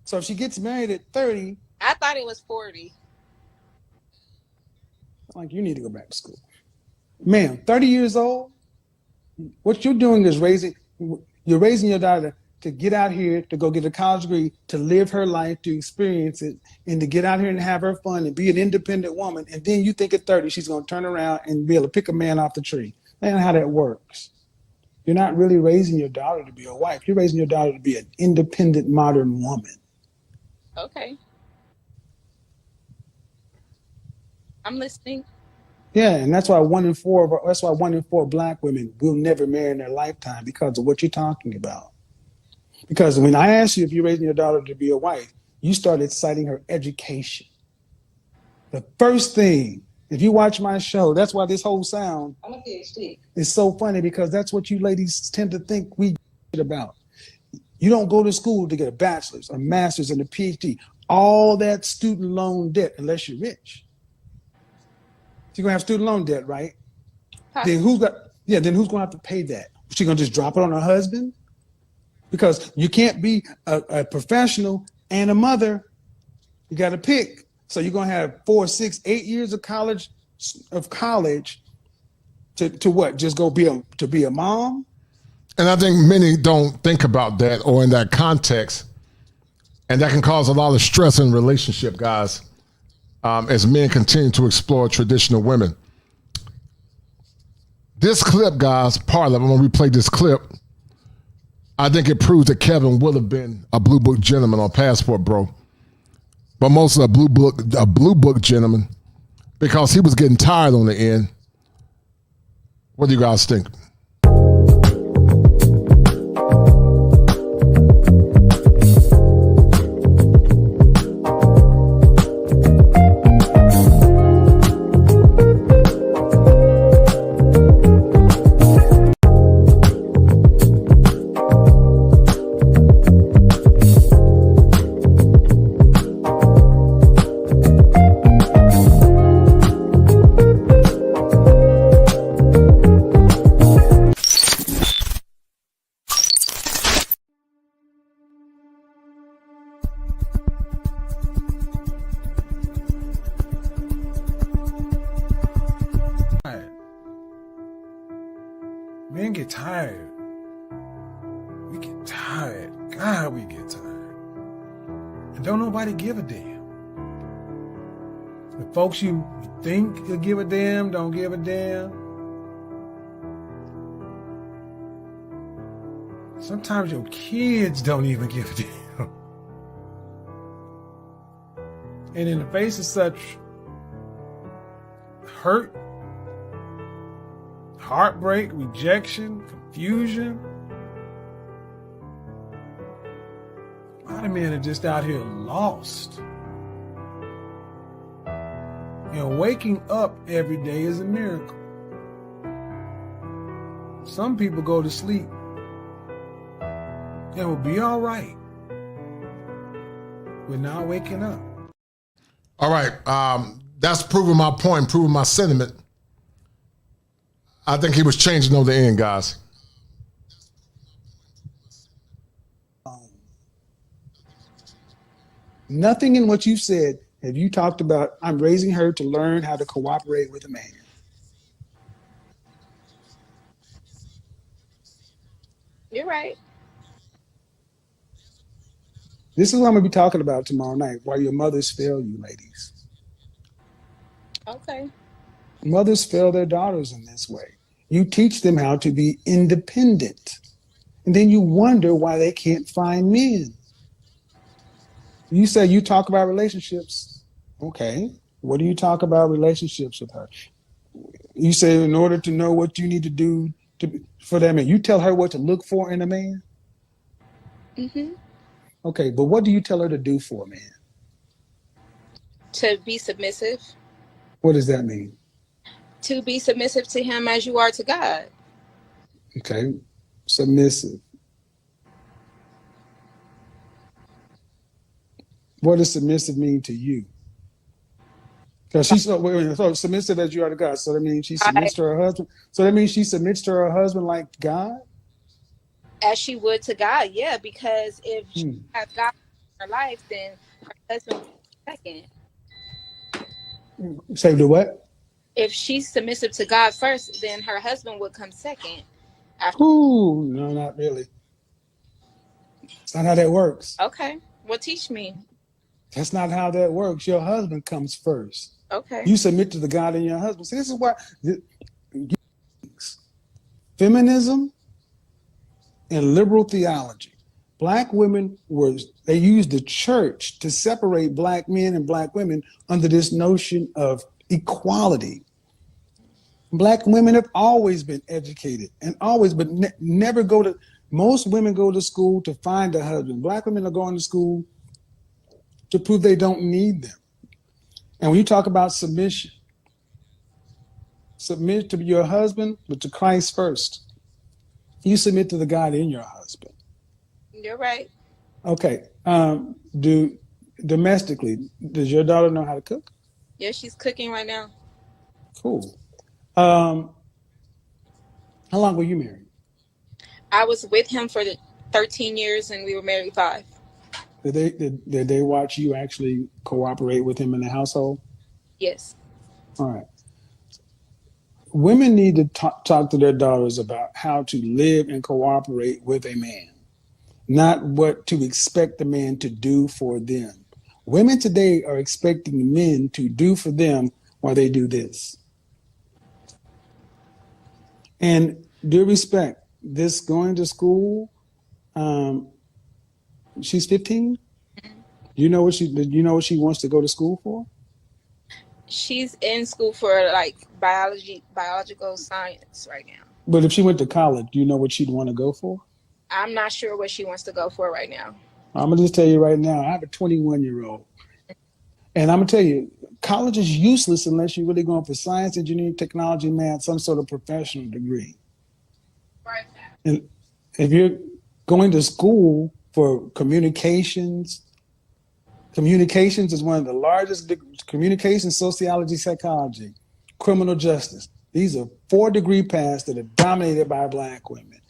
So if she gets married at 30.
I thought it was 40.
Like, you need to go back to school. Ma'am, 30 years old? What you're doing is raising your daughter to get out here, to go get a college degree, to live her life, to experience it, and to get out here and have her fun and be an independent woman. And then you think at 30, she's going to turn around and be able to pick a man off the tree. That's not how that works. You're not really raising your daughter to be a wife. You're raising your daughter to be an independent, modern woman.
Okay. I'm listening.
Yeah, and that's why 1 in 4 Black women will never marry in their lifetime because of what you're talking about. Because when I asked you if you're raising your daughter to be a wife, you started citing her education. The first thing, if you watch my show, that's why this whole sound is so funny, because that's what you ladies tend to think we about. You don't go to school to get a bachelor's, a master's, and a PhD. All that student loan debt, unless you're rich. You're gonna have student loan debt, right? Then who's gonna have to pay that? She gonna just drop it on her husband? Because you can't be a professional and a mother. You got to pick. So you're gonna have 4, 6, 8 years of college to what? Just go be a mom?
And I think many don't think about that or in that context, and that can cause a lot of stress in relationship, guys, as men continue to explore traditional women. This clip, guys, I'm gonna replay this clip. I think it proves that Kevin would have been a Blue Book gentleman on Passport Bro, but mostly a Blue Book gentleman, because he was getting tired on the end. What do you guys think?
Men get tired. We get tired. God, we get tired. And don't nobody give a damn. The folks you think will give a damn don't give a damn. Sometimes your kids don't even give a damn. And in the face of such hurt, heartbreak, rejection, confusion, a lot of men are just out here lost. You know, waking up every day is a miracle. Some people go to sleep and will be all right. We're not waking up.
All right, that's proving my point, proving my sentiment. I think he was changing on the end, guys.
Nothing in what you said have you talked about, I'm raising her to learn how to cooperate with a man.
You're right.
This is what I'm going to be talking about tomorrow night, why your mothers fail you, ladies.
Okay.
Mothers fail their daughters in this way. You teach them how to be independent, and then you wonder why they can't find men. You say you talk about relationships. Okay. What do you talk about relationships with her? You say in order to know what you need to do for that man, you tell her what to look for in a man?
Mm-hmm.
Okay, but what do you tell her to do for a man?
To be submissive.
What does that mean?
To be submissive to him as you are to God.
Okay, submissive. What does submissive mean to you? Because she's so submissive as you are to God. So that means she submits to her husband. So that means she submits to her husband like God?
As she would to God, yeah. Because if she has God in her life, then her husband will come second.
Say the what?
If she's submissive to God first, then her husband would come second.
Ooh, no, not really. That's not how that works.
Okay, well, teach me.
That's not how that works. Your husband comes first.
Okay.
You submit to the God in your husband. See, this is why feminism and liberal theology. Black women they used the church to separate black men and black women under this notion of equality. Black women have always been educated and always, but never go to Most women go to school to find a husband. Black women are going to school to prove they don't need them. And when you talk about submission, submit to your husband, but to Christ first. You submit to the God in your husband.
You're right.
Okay. Domestically, does your daughter know how to cook?
Yeah, she's cooking right now.
Cool. How long were you married?
I was with him for 13 years and we were married 5.
Did they watch you actually cooperate with him in the household?
Yes.
All right. Women need to talk to their daughters about how to live and cooperate with a man, not what to expect the man to do for them. Women today are expecting men to do for them while they do this. And due respect, this going to school, she's 15. You know what she wants to go to school for?
She's in school for like biological science right now.
But if she went to college, do you know what she'd want to go for?
I'm not sure what she wants to go for right now.
I'm going to just tell you right now, I have a 21-year-old. And I'm going to tell you, college is useless unless you're really going for science, engineering, technology, math, some sort of professional degree.
Right.
And if you're going to school for communications is one of the largest communications, sociology, psychology, criminal justice. These are 4-degree paths that are dominated by Black women.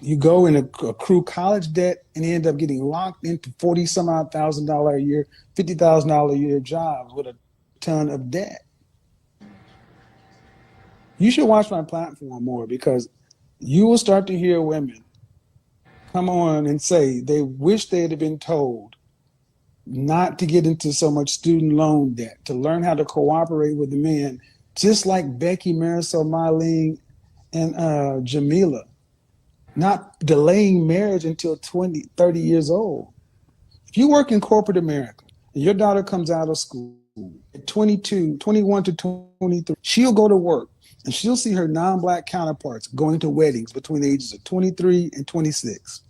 You go and accrue college debt and end up getting locked into $40-some-odd thousand a year, $50,000 a year jobs with a ton of debt. You should watch my platform more because you will start to hear women come on and say they wish they had been told not to get into so much student loan debt, to learn how to cooperate with the men, just like Becky, Marisol, Marlene, and Jamila. Not delaying marriage until 20, 30 years old. If you work in corporate America and your daughter comes out of school at 22, 21 to 23, she'll go to work and she'll see her non-Black counterparts going to weddings between the ages of 23 and 26,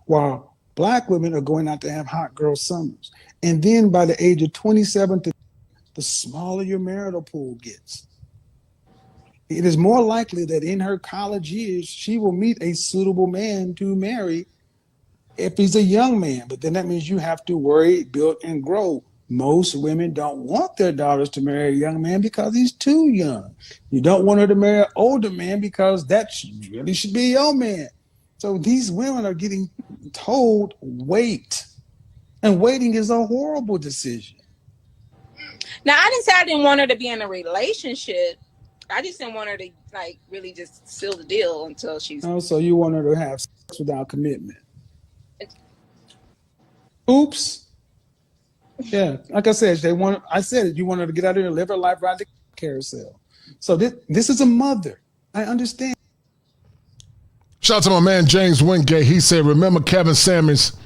while Black women are going out to have hot girl summers. And then by the age of 27 to the smaller your marital pool gets. It is more likely that in her college years, she will meet a suitable man to marry if he's a young man. But then that means you have to worry, build, and grow. Most women don't want their daughters to marry a young man because he's too young. You don't want her to marry an older man because that really should be your man. So these women are getting told, wait. And waiting is a horrible decision.
Now, I didn't say I didn't want her to be in a relationship. I just didn't want her to like really just seal the deal until she's.
Oh, so you want her to have sex without commitment? Oops. Yeah, like I said, I said it. You want her to get out there and live her life, ride the carousel. So this is a mother. I understand.
Shout out to my man James Wingate. He said, remember Kevin Samuels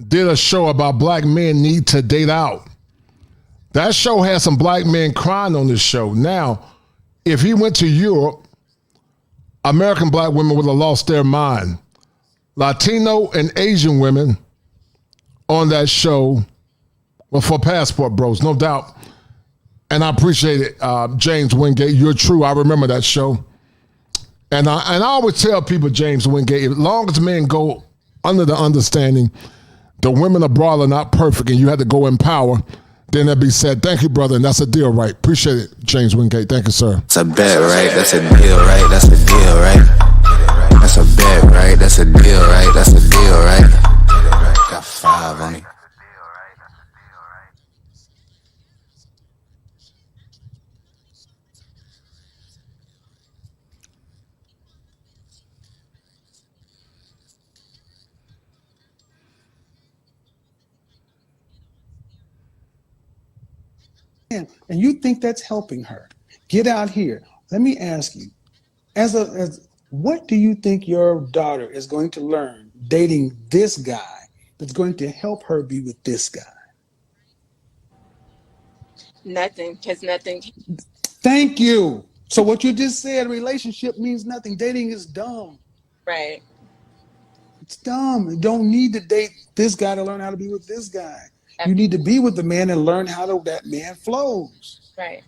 did a show about Black men need to date out. That show had some Black men crying on this show. Now, if he went to Europe, American Black women would have lost their mind. Latino and Asian women on that show were for Passport Bros, no doubt. And I appreciate it, James Wingate. You're true. I remember that show. And I always tell people, James Wingate, as long as men go under the understanding the women abroad are not perfect and you have to go in power, then that be said. Thank you, brother, and that's a deal, right? Appreciate it, James Wingate. Thank you, sir.
It's a bet, right? That's a deal, right? That's a deal, right? That's a bet, right? That's a deal, right? That's a deal, right? Got 5 on it.
And you think that's helping her. Get out here. Let me ask you, what do you think your daughter is going to learn dating this guy that's going to help her be with this guy?
Nothing, because nothing.
Thank you. So what you just said, relationship means nothing. Dating is dumb.
Right.
It's dumb. You don't need to date this guy to learn how to be with this guy. You need to be with the man and learn how that man flows.
Right.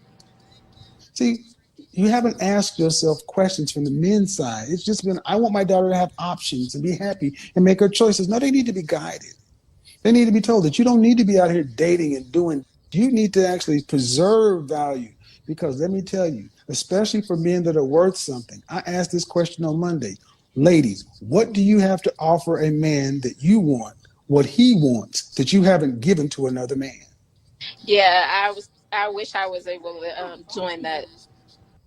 See, you haven't asked yourself questions from the men's side. It's just been, I want my daughter to have options and be happy and make her choices. No, they need to be guided. They need to be told that you don't need to be out here dating and doing. You need to actually preserve value. Because let me tell you, especially for men that are worth something, I asked this question on Monday. Ladies, what do you have to offer a man that you want, what he wants, that you haven't given to another man?
Yeah, I wish I was able to join that.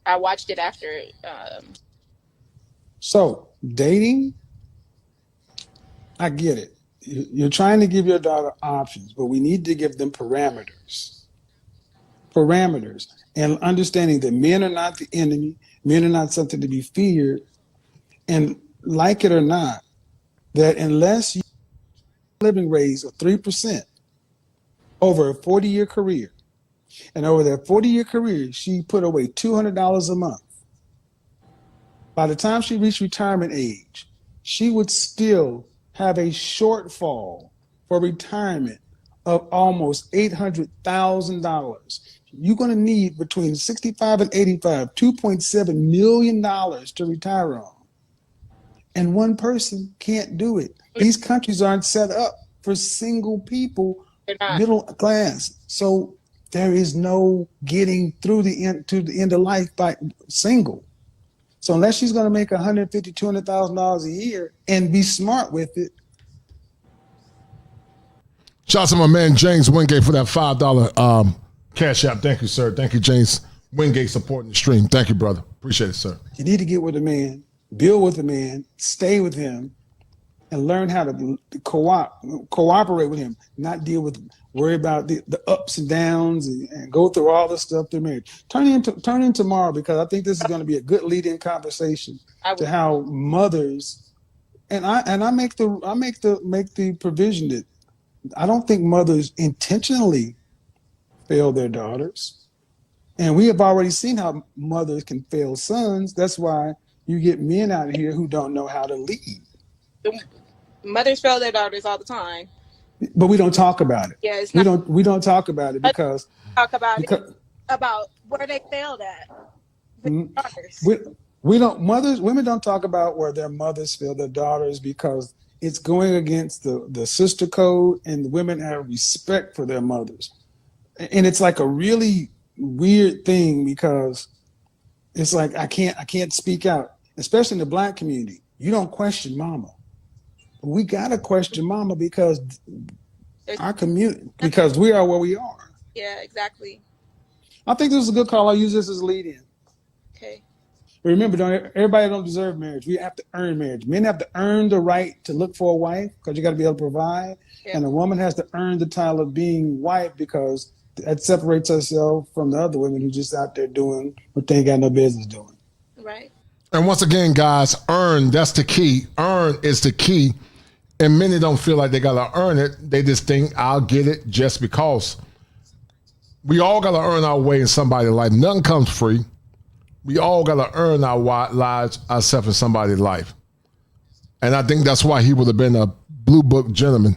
I watched it after.
So dating, I get it. You're trying to give your daughter options, but we need to give them parameters. Parameters. And understanding that men are not the enemy, men are not something to be feared. And like it or not, that unless you have a living raise of 3% over a 40-year career, and over that 40-year career, she put away $200 a month. By the time she reached retirement age, she would still have a shortfall for retirement of almost $800,000. You're going to need between 65 and 85, $2.7 million to retire on. And one person can't do it. These countries aren't set up for single people, middle class. So there is no getting through to the end of life by single. So unless she's going to make $150,000, $200,000 a year and be smart with it.
Shout out to my man James Wingate for that $5 cash app. Thank you, sir. Thank you, James Wingate, supporting the stream. Thank you, brother. Appreciate it, sir.
You need to get with a man, build with a man, stay with him, and learn how to cooperate with him, not worry about the ups and downs and go through all the stuff through marriage. Turn in tomorrow, because I think this is going to be a good lead-in conversation to how mothers, and I make the provision that I don't think mothers intentionally fail their daughters. And we have already seen how mothers can fail sons. That's why you get men out here who don't know how to lead.
Mothers fail their daughters all the time.
But we don't talk about it.
Yeah, it's
we don't talk about it because
about where they failed at.
Women don't talk about where their mothers fail their daughters because it's going against the sister code, and the women have respect for their mothers. And it's like a really weird thing because it's like I can't speak out, especially in the Black community. You don't question mama. We gotta question mama because our community, because we are where we are.
Yeah, exactly.
I think this is a good call. I'll use this as a lead-in.
Okay.
But remember, everybody don't deserve marriage. We have to earn marriage. Men have to earn the right to look for a wife because you got to be able to provide. Yeah. And a woman has to earn the title of being wife because that separates herself from the other women who just out there doing what they ain't got no business doing.
Right.
And once again, guys, earn, that's the key. Earn is the key. And many don't feel like they got to earn it. They just think, I'll get it just because. We all got to earn our way in somebody's life. Nothing comes free. We all got to earn our lives ourselves in somebody's life. And I think that's why he would have been a blue book gentleman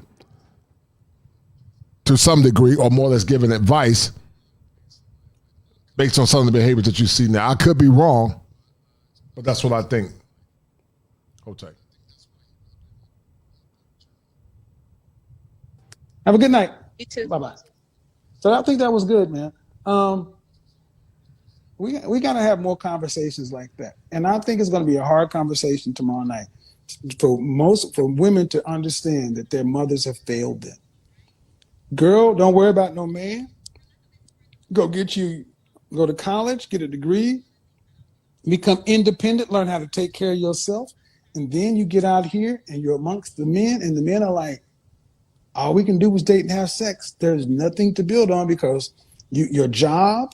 to some degree, or more or less giving advice based on some of the behaviors that you see now. I could be wrong, but that's what I think. Hold tight.
Have a good night.
You too.
Bye-bye. So I think that was good, man. We got to have more conversations like that. And I think it's going to be a hard conversation tomorrow night for women to understand that their mothers have failed them. Girl, don't worry about no man. Go to college, get a degree, become independent, learn how to take care of yourself. And then you get out here and you're amongst the men, and the men are like, all we can do is date and have sex. There's nothing to build on because your job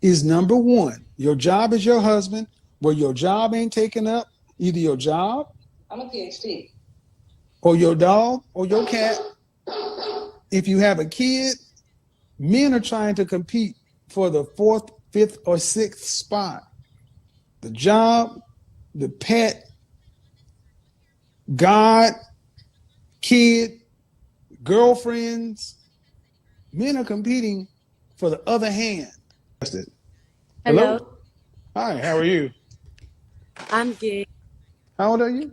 is number one. Your job is your husband. Where your job ain't taken up, either your job, I'm a PhD, or your dog, or your cat. If you have a kid, men are trying to compete for the 4th, 5th, or 6th spot. The job, the pet, God, kid, girlfriends, men are competing for the other hand.
Hello.
Hello. Hi, how are you?
I'm good.
How old are you?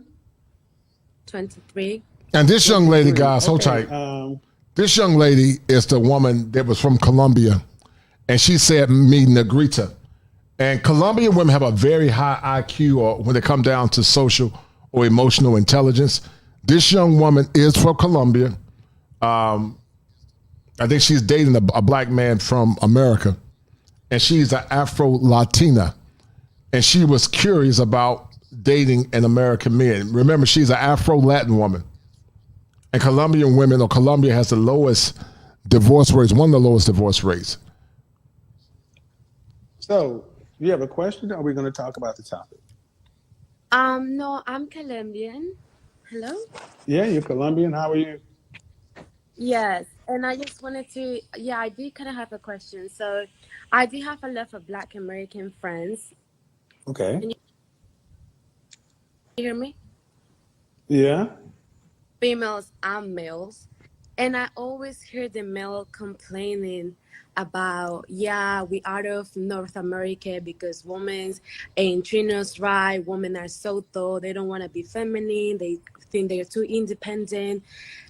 23.
And this young lady,
23.
guys, hold
Okay.
tight. This young lady is the woman that was from Colombia, and she said, "Me negrita." And Colombian women have a very high IQ, or when they come down to social or emotional intelligence. This young woman is from Colombia. I think she's dating a black man from America, and she's an Afro-Latina, and she was curious about dating an American man. Remember, she's an Afro-Latin woman, and Colombian women, or Colombia has the lowest divorce rates, one of the lowest divorce rates.
So, you have a question, or are we going to talk about the topic?
No, I'm Colombian. Hello?
Yeah, you're Colombian. How are you?
Yes. And I just wanted to, I do kind of have a question. So I do have a lot of Black American friends.
Okay.
Can you hear me?
Yeah.
Females and males. And I always hear the male complaining about, we out of North America because women ain't treating us right. Women are so dull. They don't want to be feminine. They think they're too independent.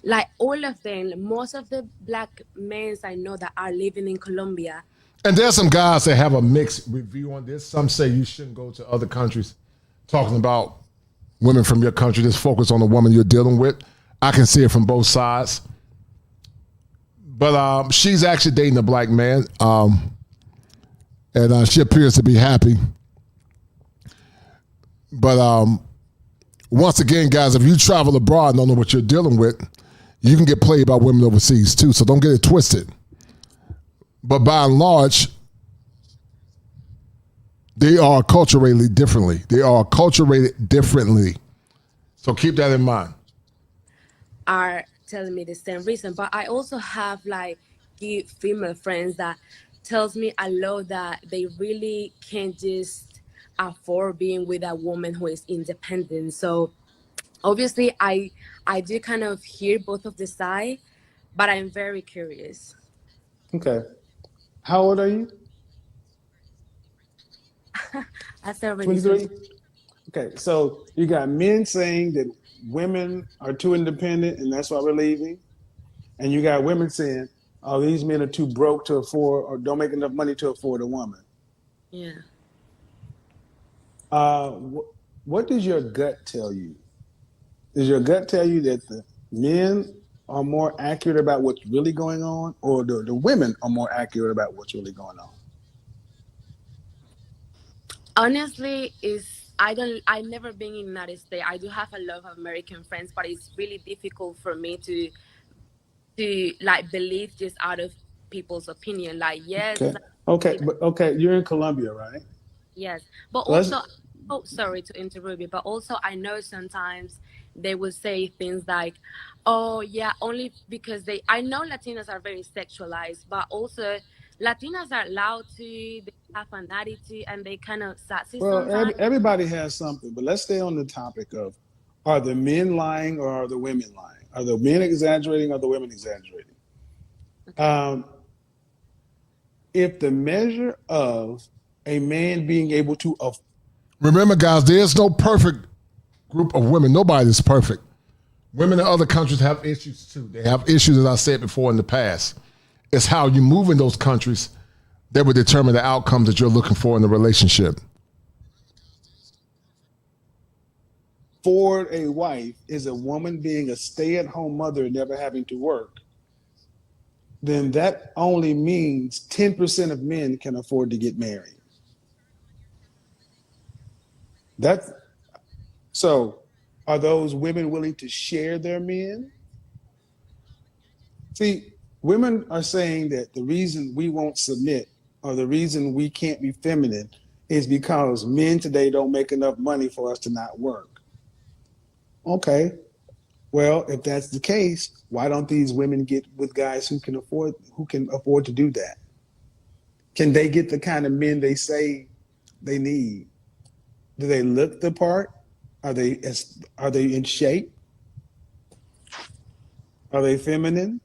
Like all of them, most of the Black men I know that are living in Colombia.
And there's some guys that have a mixed review on this. Some say you shouldn't go to other countries talking about women from your country. Just focus on the woman you're dealing with. I can see it from both sides. But she's actually dating a black man, and she appears to be happy. But once again, guys, if you travel abroad and don't know what you're dealing with, you can get played by women overseas too, so don't get it twisted. But by and large, they are acculturated differently. They are acculturated differently. So keep that in mind.
Are telling me the same reason, but I also have like female friends that tells me a lot that they really can't just afford being with a woman who is independent. So obviously I do kind of hear both of the side, but I'm very curious.
Okay. How old are you?
That's already
23? Okay, so you got men saying that women are too independent and that's why we're leaving. And you got women saying, oh, these men are too broke to afford or don't make enough money to afford a woman.
Yeah.
What does your gut tell you? Does your gut tell you that the men are more accurate about what's really going on, or the women are more accurate about what's really going on?
Honestly, I never been in the United States. I do have a lot of American friends, but it's really difficult for me to like believe just out of people's opinion. Like, yes,
Okay, you're in Colombia, right?
yes, but
Let's
also, oh, sorry to interrupt you, but also I know sometimes they will say things like, oh yeah, only because I know Latinas are very sexualized, but also Latinas are allowed to, they have an attitude and they kind of sassy
Well,
sometimes.
everybody has something, but let's stay on the topic of, are the men lying or are the women lying? Are the men exaggerating or the women exaggerating? If the measure of a man being able to
remember, guys, there's no perfect group of women. Nobody's perfect. Women in other countries have issues too. They have issues, as I said before in the past. It's how you move in those countries that will determine the outcomes that you're looking for in the relationship.
For a wife is a woman being a stay-at-home mother and never having to work, then that only means 10% of men can afford to get married. So are those women willing to share their men? See, women are saying that the reason we won't submit or the reason we can't be feminine is because men today don't make enough money for us to not work. Okay, well, if that's the case, why don't these women get with guys who can afford to do that? Can they get the kind of men they say they need? Do they look the part? Are they in shape? Are they feminine?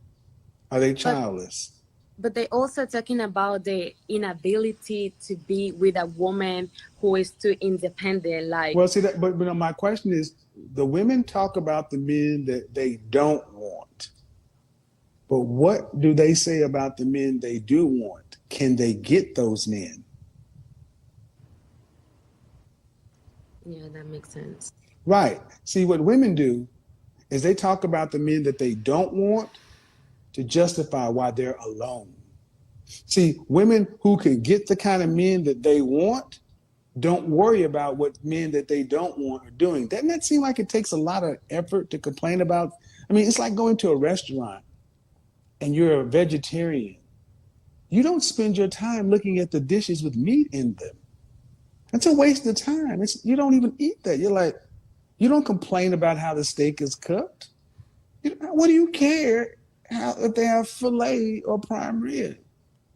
Are they childless?
But they also talking about the inability to be with a woman who is too independent. Like,
Well, see that, but my question is, the women talk about the men that they don't want, but what do they say about the men they do want? Can they get those men?
yeah, that makes sense.
Right. See, what women do is they talk about the men that they don't want to justify why they're alone. See, women who can get the kind of men that they want don't worry about what men that they don't want are doing. Doesn't that seem like it takes a lot of effort to complain about? I mean, it's like going to a restaurant and you're a vegetarian. You don't spend your time looking at the dishes with meat in them. That's a waste of time. You don't even eat that. You're like, you don't complain about how the steak is cooked. What do you care if they have filet or prime rib?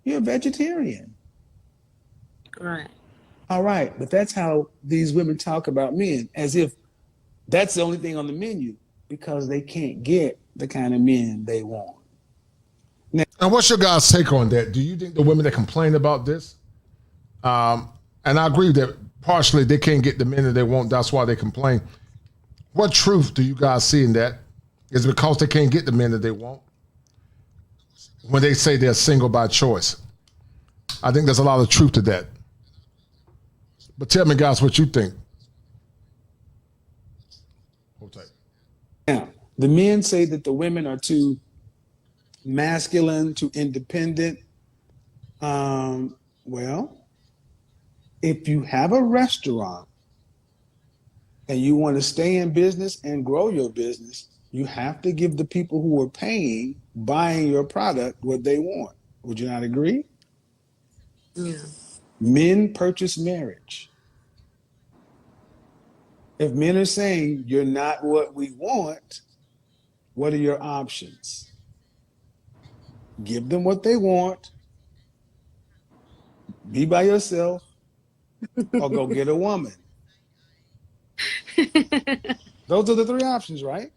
You're a vegetarian.
Right.
All right, but that's how these women talk about men, as if that's the only thing on the menu, because they can't get the kind of men they want.
And what's your guys' take on that? Do you think the women that complain about this, and I agree that partially they can't get the men that they want, that's why they complain. What truth do you guys see in that? Is it because they can't get the men that they want? When they say they're single by choice. I think there's a lot of truth to that. But tell me, guys, what you think. Hold tight.
Now, the men say that the women are too masculine, too independent. Well, if you have a restaurant and you want to stay in business and grow your business, you have to give the people who are buying your product what they want. Would you not agree?
Yeah.
Men purchase marriage. If men are saying you're not what we want, what are your options? Give them what they want, be by yourself, or go get a woman. Those are the three options, right?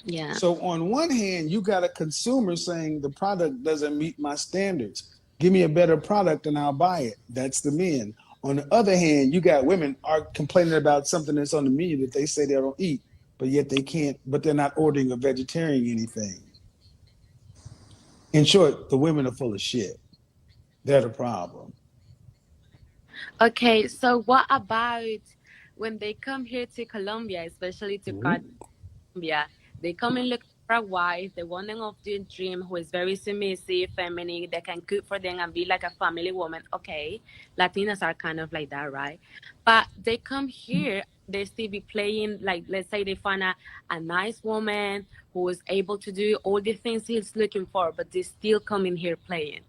Yeah.
So on one hand, you got a consumer saying the product doesn't meet my standards. Give me a better product and I'll buy it. That's the men. On the other hand, you got women are complaining about something that's on the menu that they say they don't eat, but yet they can't, but they're not ordering a vegetarian anything. In short, the women are full of shit. They're the problem.
Okay, so what about when they come here to Colombia, especially to Colombia? They come and look for a wife, the woman of their dream who is very submissive, feminine, that can cook for them and be like a family woman. Okay, Latinas are kind of like that, right? But they come here, they still be playing, like, let's say they find a nice woman who is able to do all the things he's looking for, but they still come in here playing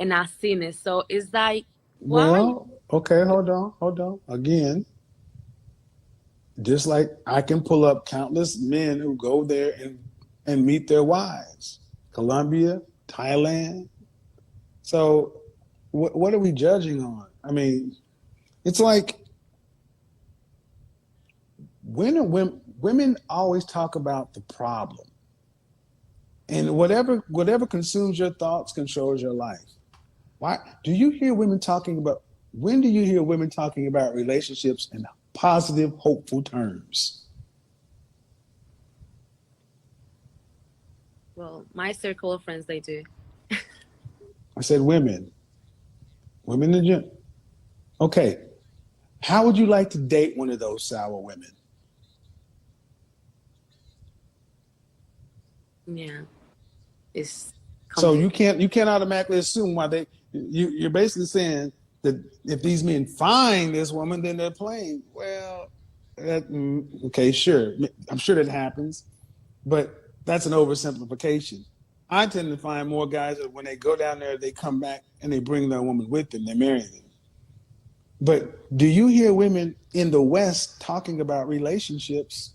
and not seeing it. So it's like, why?
Well, okay, hold on. Again, just like I can pull up countless men who go there and meet their wives. Colombia, Thailand. So what are we judging on? I mean, it's like women always talk about the problem. And whatever consumes your thoughts controls your life. Why do you hear women talking about, when do you hear women talking about relationships in positive, hopeful terms?
Well, my circle of friends, they do.
I said women. Women in general. Okay. How would you like to date one of those sour women?
Yeah. It's
so you can't automatically assume why you're basically saying that if these men find this woman, then they're playing. Well, okay, sure. I'm sure that happens, but that's an oversimplification. I tend to find more guys that when they go down there, they come back and they bring their woman with them, they marry them. But do you hear women in the West talking about relationships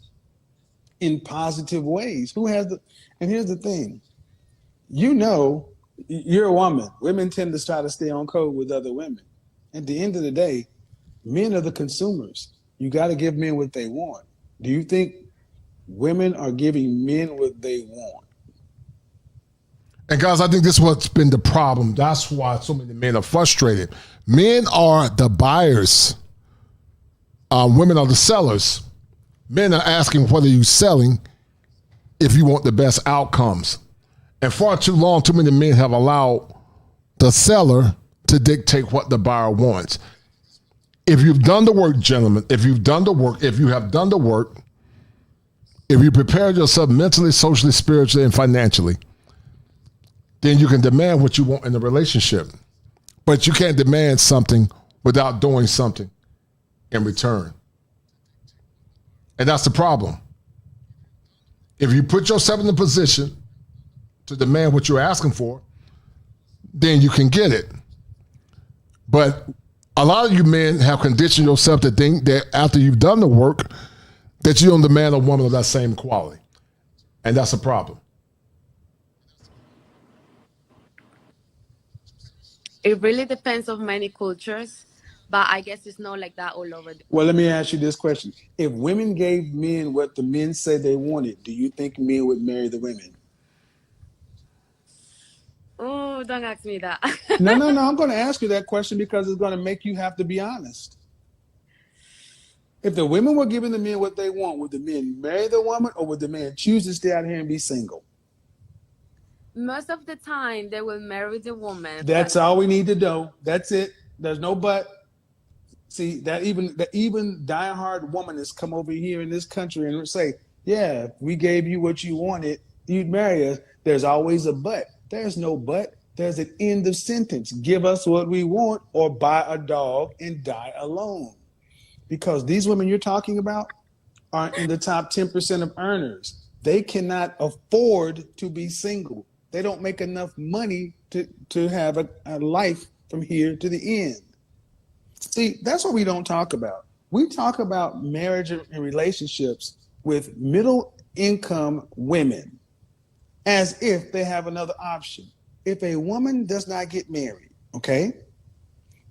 in positive ways? And here's the thing, you're a woman. Women tend to try to stay on code with other women. At the end of the day, men are the consumers. You got to give men what they want. Do you think Women are giving men what they want.
And guys, I think this is what's been the problem. That's why so many men are frustrated. Men are the buyers. Women are the sellers. Men are asking what are you selling if you want the best outcomes. And far too long, too many men have allowed the seller to dictate what the buyer wants. If you've done the work, gentlemen, if you have done the work, if you prepared yourself mentally, socially, spiritually, and financially, then you can demand what you want in the relationship. But you can't demand something without doing something in return. And that's the problem. If you put yourself in the position to demand what you're asking for, then you can get it. But a lot of you men have conditioned yourself to think that after you've done the work, that you don't demand a woman of that same quality. And that's a problem.
It really depends on many cultures, but I guess it's not like that all over.
Well, let me ask you this question. If women gave men what the men said they wanted, do you think men would marry the women?
Oh, don't ask me that.
No. I'm going to ask you that question because it's going to make you have to be honest. If the women were giving the men what they want, would the men marry the woman or would the man choose to stay out here and be single?
Most of the time, they will marry the woman.
That's all we need to know. That's it. There's no but. See, that even diehard woman has come over here in this country and say, yeah, if we gave you what you wanted, you'd marry us. There's always a but. There's no but. There's an end of sentence. Give us what we want or buy a dog and die alone. Because these women you're talking about aren't in the top 10% of earners. They cannot afford to be single. They don't make enough money to have a life from here to the end. See, that's what we don't talk about. We talk about marriage and relationships with middle income women as if they have another option. If a woman does not get married, okay,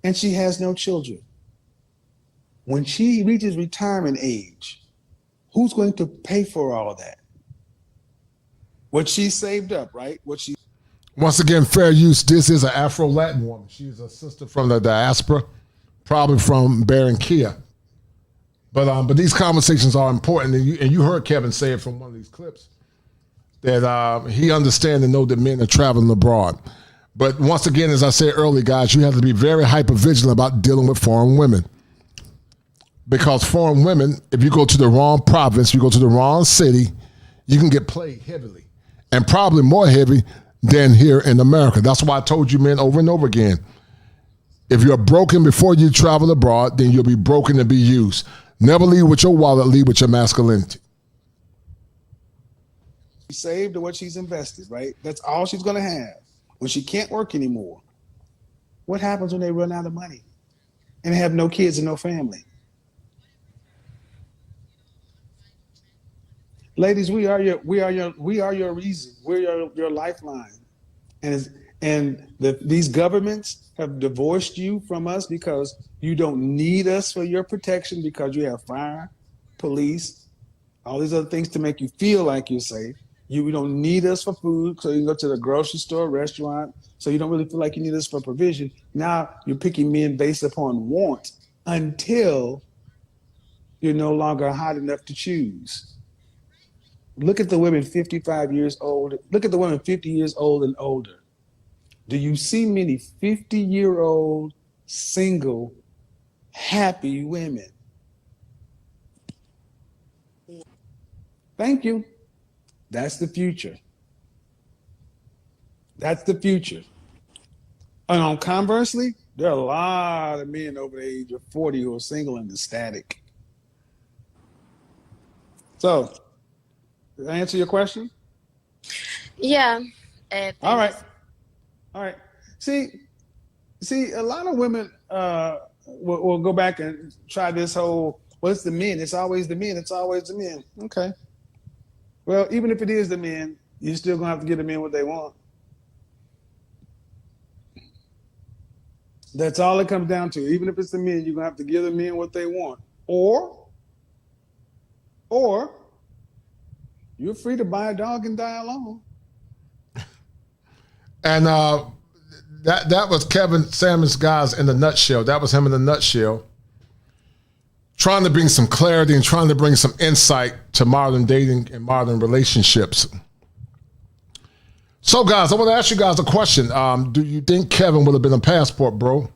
and she has no children, when she reaches retirement age, who's going to pay for all of that? What she saved up, right?
Once again, fair use. This is an Afro-Latin woman. She's a sister from the diaspora, probably from Barranquilla. But these conversations are important, and you heard Kevin say it from one of these clips, that he understands and knows that men are traveling abroad. But once again, as I said earlier, guys, you have to be very hyper-vigilant about dealing with foreign women. Because foreign women, if you go to the wrong province, you go to the wrong city, you can get played heavily, and probably more heavy than here in America. That's why I told you men over and over again, if you're broken before you travel abroad, then you'll be broken to be used. Never lead with your wallet, lead with your masculinity.
She saved or what she's invested, right? That's all she's going to have. When she can't work anymore, what happens when they run out of money and have no kids and no family? Ladies, we are your reason. We're your lifeline. And these governments have divorced you from us because you don't need us for your protection because you have fire, police, all these other things to make you feel like you're safe. You don't need us for food, so you can go to the grocery store, restaurant, so you don't really feel like you need us for provision. Now you're picking men based upon want until you're no longer hot enough to choose. Look at the women 55 years old. Look at the women 50 years old and older. Do you see many 50-year-old, single, happy women? Thank you. That's the future. That's the future. And conversely, there are a lot of men over the age of 40 who are single and ecstatic. So, did I answer your question?
Yeah.
All right. See, a lot of women will go back and try this whole, well, it's the men. It's always the men. It's always the men. Okay. Well, even if it is the men, you're still going to have to give the men what they want. That's all it comes down to. Even if it's the men, you're going to have to give the men what they want. Or You're free to buy a dog and die alone.
And that was Kevin Samuels, guys, in a nutshell. That was him in a nutshell. Trying to bring some clarity and trying to bring some insight to modern dating and modern relationships. So, guys, I want to ask you guys a question. Do you think Kevin would have been a passport bro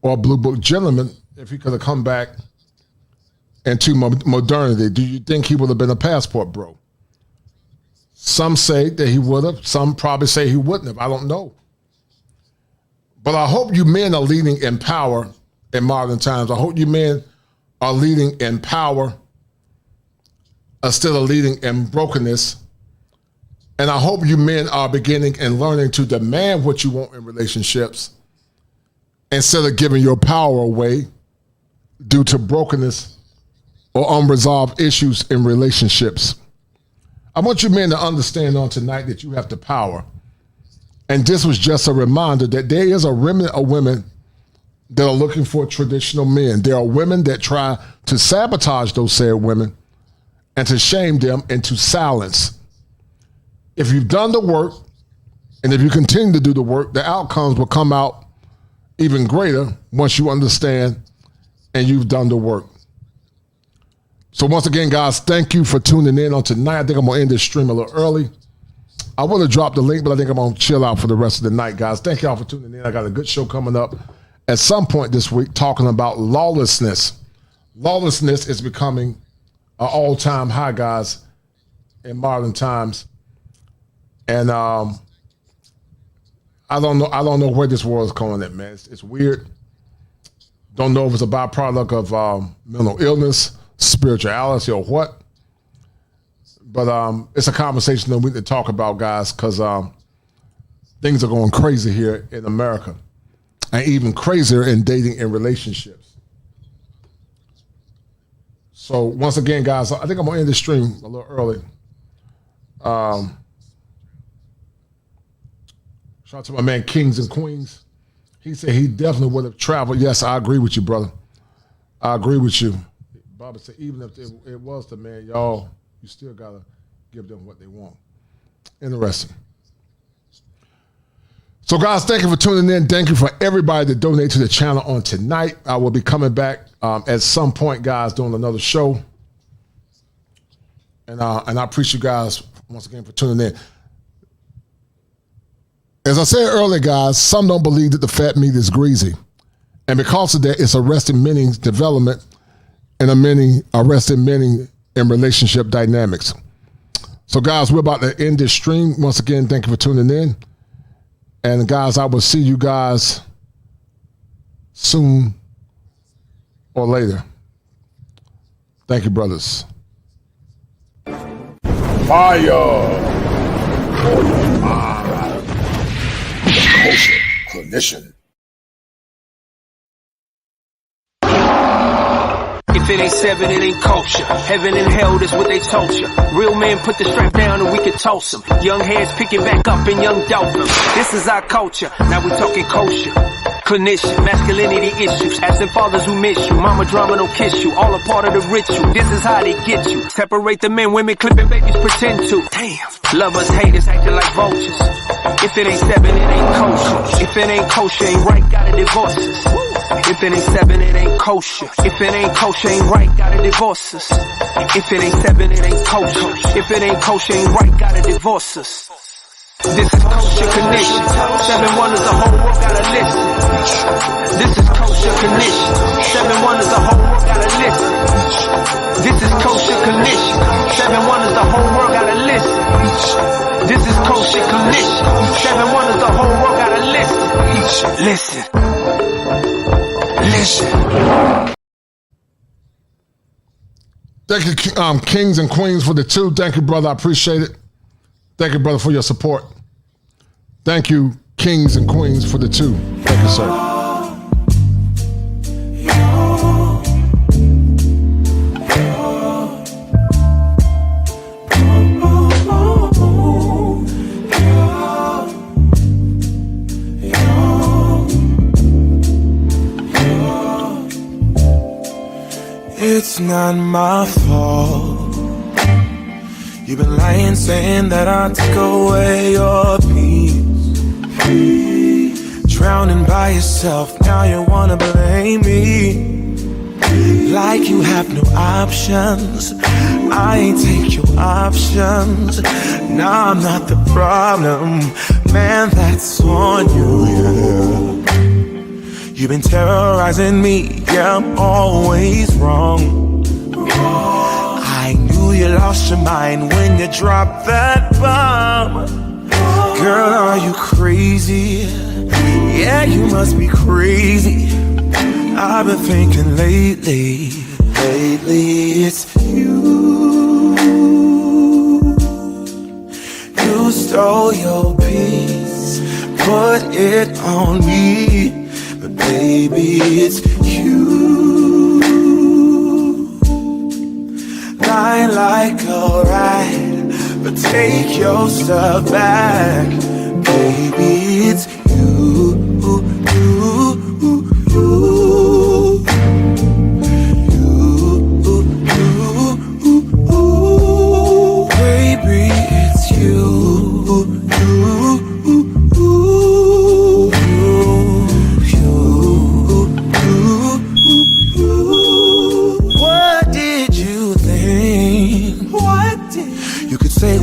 or a blue book gentleman if he could have come back into modernity? Do you think he would have been a passport bro? Some say that he would have. Some probably say he wouldn't have. I don't know. But I hope you men are leading in power in modern times. I hope you men are leading in power instead of leading in brokenness. And I hope you men are beginning and learning to demand what you want in relationships instead of giving your power away due to brokenness or unresolved issues in relationships. I want you men to understand on tonight that you have the power. And this was just a reminder that there is a remnant of women that are looking for traditional men. There are women that try to sabotage those said women and to shame them into silence. If you've done the work, and if you continue to do the work, the outcomes will come out even greater once you understand and you've done the work. So once again, guys, thank you for tuning in on tonight. I think I'm going to end this stream a little early. I would have dropped the link, but I think I'm going to chill out for the rest of the night, guys. Thank y'all for tuning in. I got a good show coming up at some point this week talking about lawlessness. Lawlessness is becoming an all-time high, guys, in modern times. And I don't know where this world is going at, man. It's weird. Don't know if it's a byproduct of mental illness, spirituality, or what. But it's a conversation that we need to talk about, guys, because things are going crazy here in America, and even crazier in dating and relationships. So once again, guys, I think I'm going to end the stream a little early. Shout out to my man Kings and Queens. He said he definitely would have traveled. Yes, I agree with you, brother. I agree with you. Bobby said even if it was the man, y'all, you still got to give them what they want. Interesting. So, guys, thank you for tuning in. Thank you for everybody that donated to the channel on tonight. I will be coming back at some point, guys, doing another show. And I appreciate you guys once again for tuning in. As I said earlier, guys, some don't believe that the fat meat is greasy. And because of that, it's arresting many development and arresting many in relationship dynamics. So, guys, we're about to end this stream. Once again, thank you for tuning in. And, guys, I will see you guys soon or later. Thank you, brothers.
Fire for your mind. Kosher Clinician.
If it ain't seven, it ain't kosher. Heaven and hell, that's what they told you. Real men put the strap down and we can toss them. Young heads picking back up and young dolphins. This is our culture. Now we talking kosher. Clinician, masculinity issues. Absent fathers who miss you. Mama drama don't kiss you. All a part of the ritual. This is how they get you. Separate the men, women clipping babies pretend to. Damn. Lovers, haters acting like vultures. If it ain't seven, it ain't kosher. If it ain't kosher, ain't right, gotta divorce us. If it ain't seven, it ain't kosher. If it ain't kosher, ain't right, gotta divorce us. If it ain't seven, it ain't kosher. If it ain't kosher, ain't right, gotta divorce us. This is Kosher Connection. 7 wonders, the whole world gotta listen. This is Kosher Connection. 7 wonders, the whole world gotta listen. This is Kosher Connection. 7 wonders, the whole world gotta listen. This is Kosher Connection. 7 wonders, the whole world gotta listen. Listen. Listen.
Thank you, Kings and Queens, for the 2. Thank you, brother. I appreciate it. Thank you, brother, for your support. Thank you, Kings and Queens, for the 2. Thank you, sir.
It's not my fault.
You've been lying, saying that I took away your peace. Drowning by yourself, now you wanna blame me. Like you have no options. I ain't take your options. Nah, I'm not the problem. Man, that's on you, yeah. You've been terrorizing me, yeah, I'm always wrong. I knew you lost your mind when you dropped that bomb. Girl, are you crazy? Yeah, you must be crazy. I've been thinking lately it's you. You stole your peace, put it on me, but baby, it's you. Lying like a rat, but take your stuff back, baby, it's you.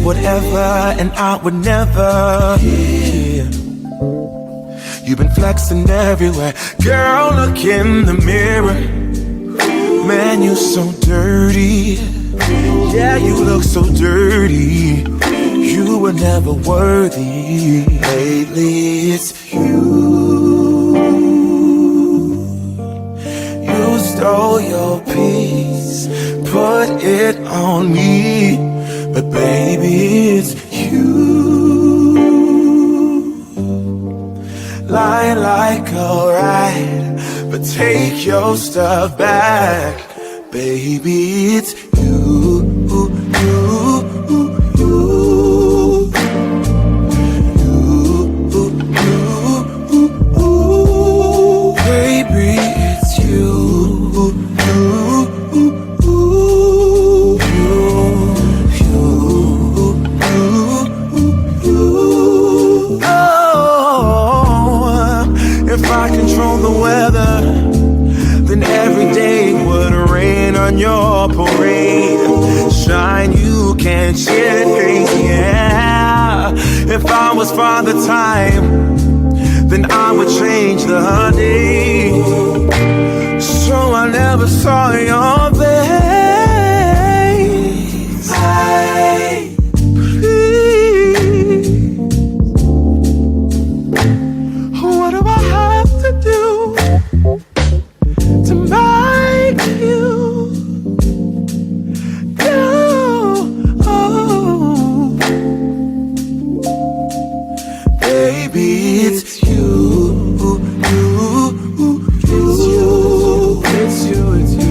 Whatever, and I would never hear. You've been flexing everywhere. Girl, look in the mirror. Man, you so dirty. Yeah, you look so dirty. You were never worthy. Lately, it's you. You stole your peace, put it on me, but baby, it's you. Lying like a rat, but take your stuff back, baby, it's you. Baby, it's you. If I control the weather, then every day would rain on your parade. Shine, you can't share it, yeah. If I was Father Time, then I would change the day. So I never saw your face. Hey, please, what do I have to do to make you go? Oh, baby, it's you. It's you. It's you. It's you.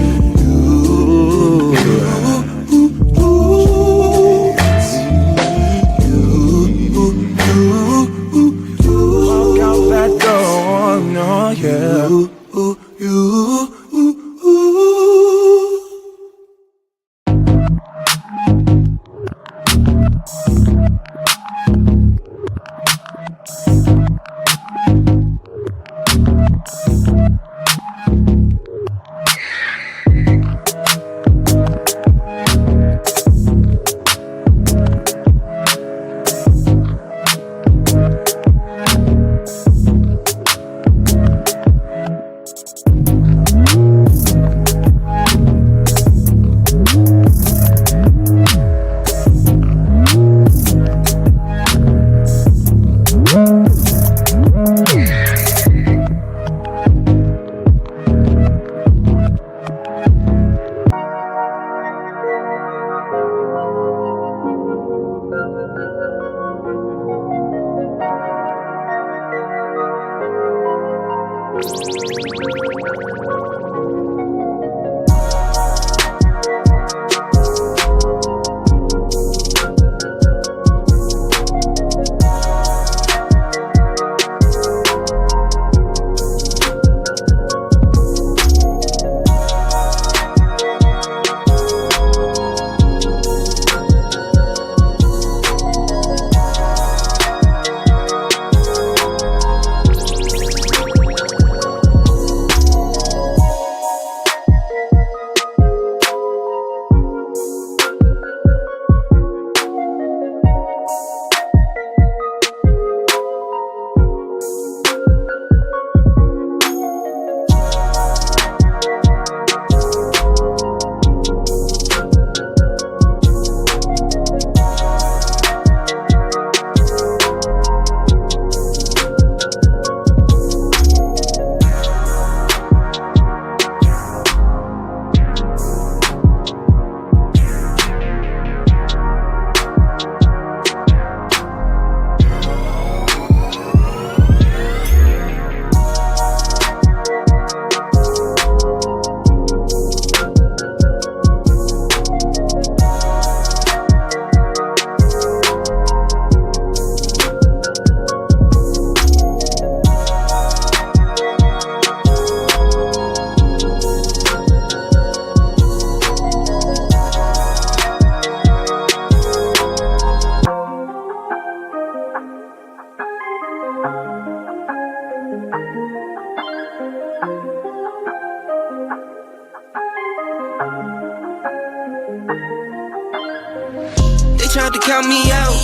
tried to count me out,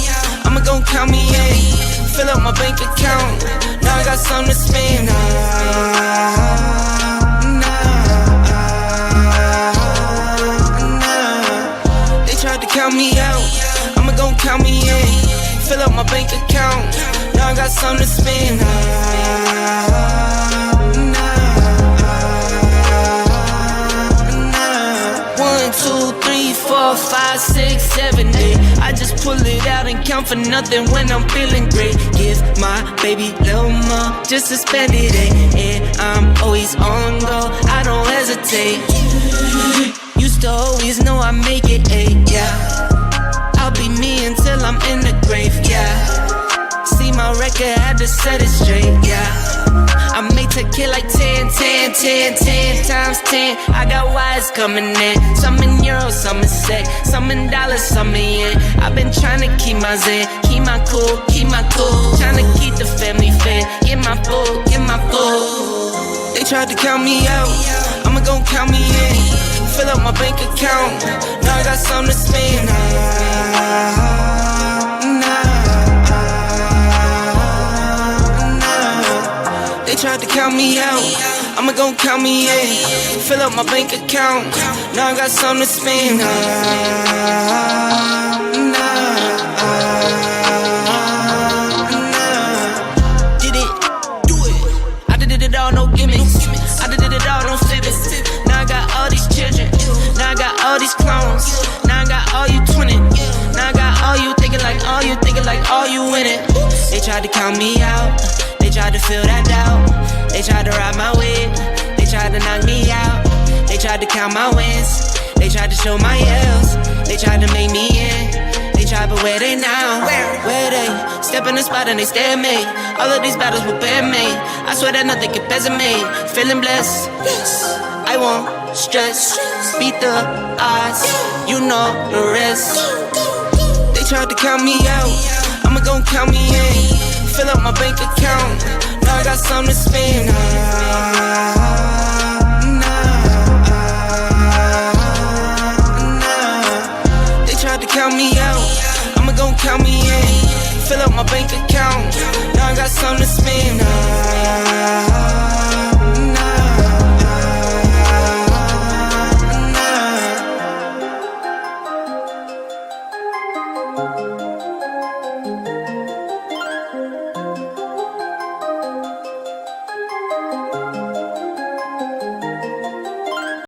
I'ma gon' count me in. Fill up my bank account, now I got something to spend. They tried to count me out, I'ma gon' count me in. Fill up my bank account, now I got something to spend. 1, 2, 3, 4, 5, 6, 7, 8. I just pull it out and count for nothing when I'm feeling great. Give my baby little more, just to spend it, and I'm always on go, I don't hesitate. Used to always know I make it, yeah. I'll be me until I'm in the grave, yeah. See my record, had to set it straight, yeah. I make to kill like 10 times 10. I got wires coming in, some in euros, some in sec, some in dollars, some in yen. I've been trying to keep my zen, keep my cool. Trying to keep the family fed, get my food. They tried to count me out, I'ma gon' count me in. Fill up my bank account, now I got something to spend. They tried to count me out, I'ma gon' count me in. Fill up my bank account, now I got something to spend. Did it, do it. I did it all, no gimmicks. I did it all, no fibbing. Now I got all these children, now I got all these clones. Now I got all you twinning, now I got all you thinking like all you winning. They tried to count me out, they tried to fill that doubt. They tried to ride my wig, they tried to knock me out. They tried to count my wins, they tried to show my L's. They tried to make me in, they tried, but where they now? Where they? Step in the spot and they stare at me. All of these battles will bear me. I swear that nothing compares to me. Feeling blessed, I won't stress. Beat the odds, you know the rest. They tried to count me out, I'ma gon' count me in. Fill up my bank account, now I got something to spend. They tried to count me out,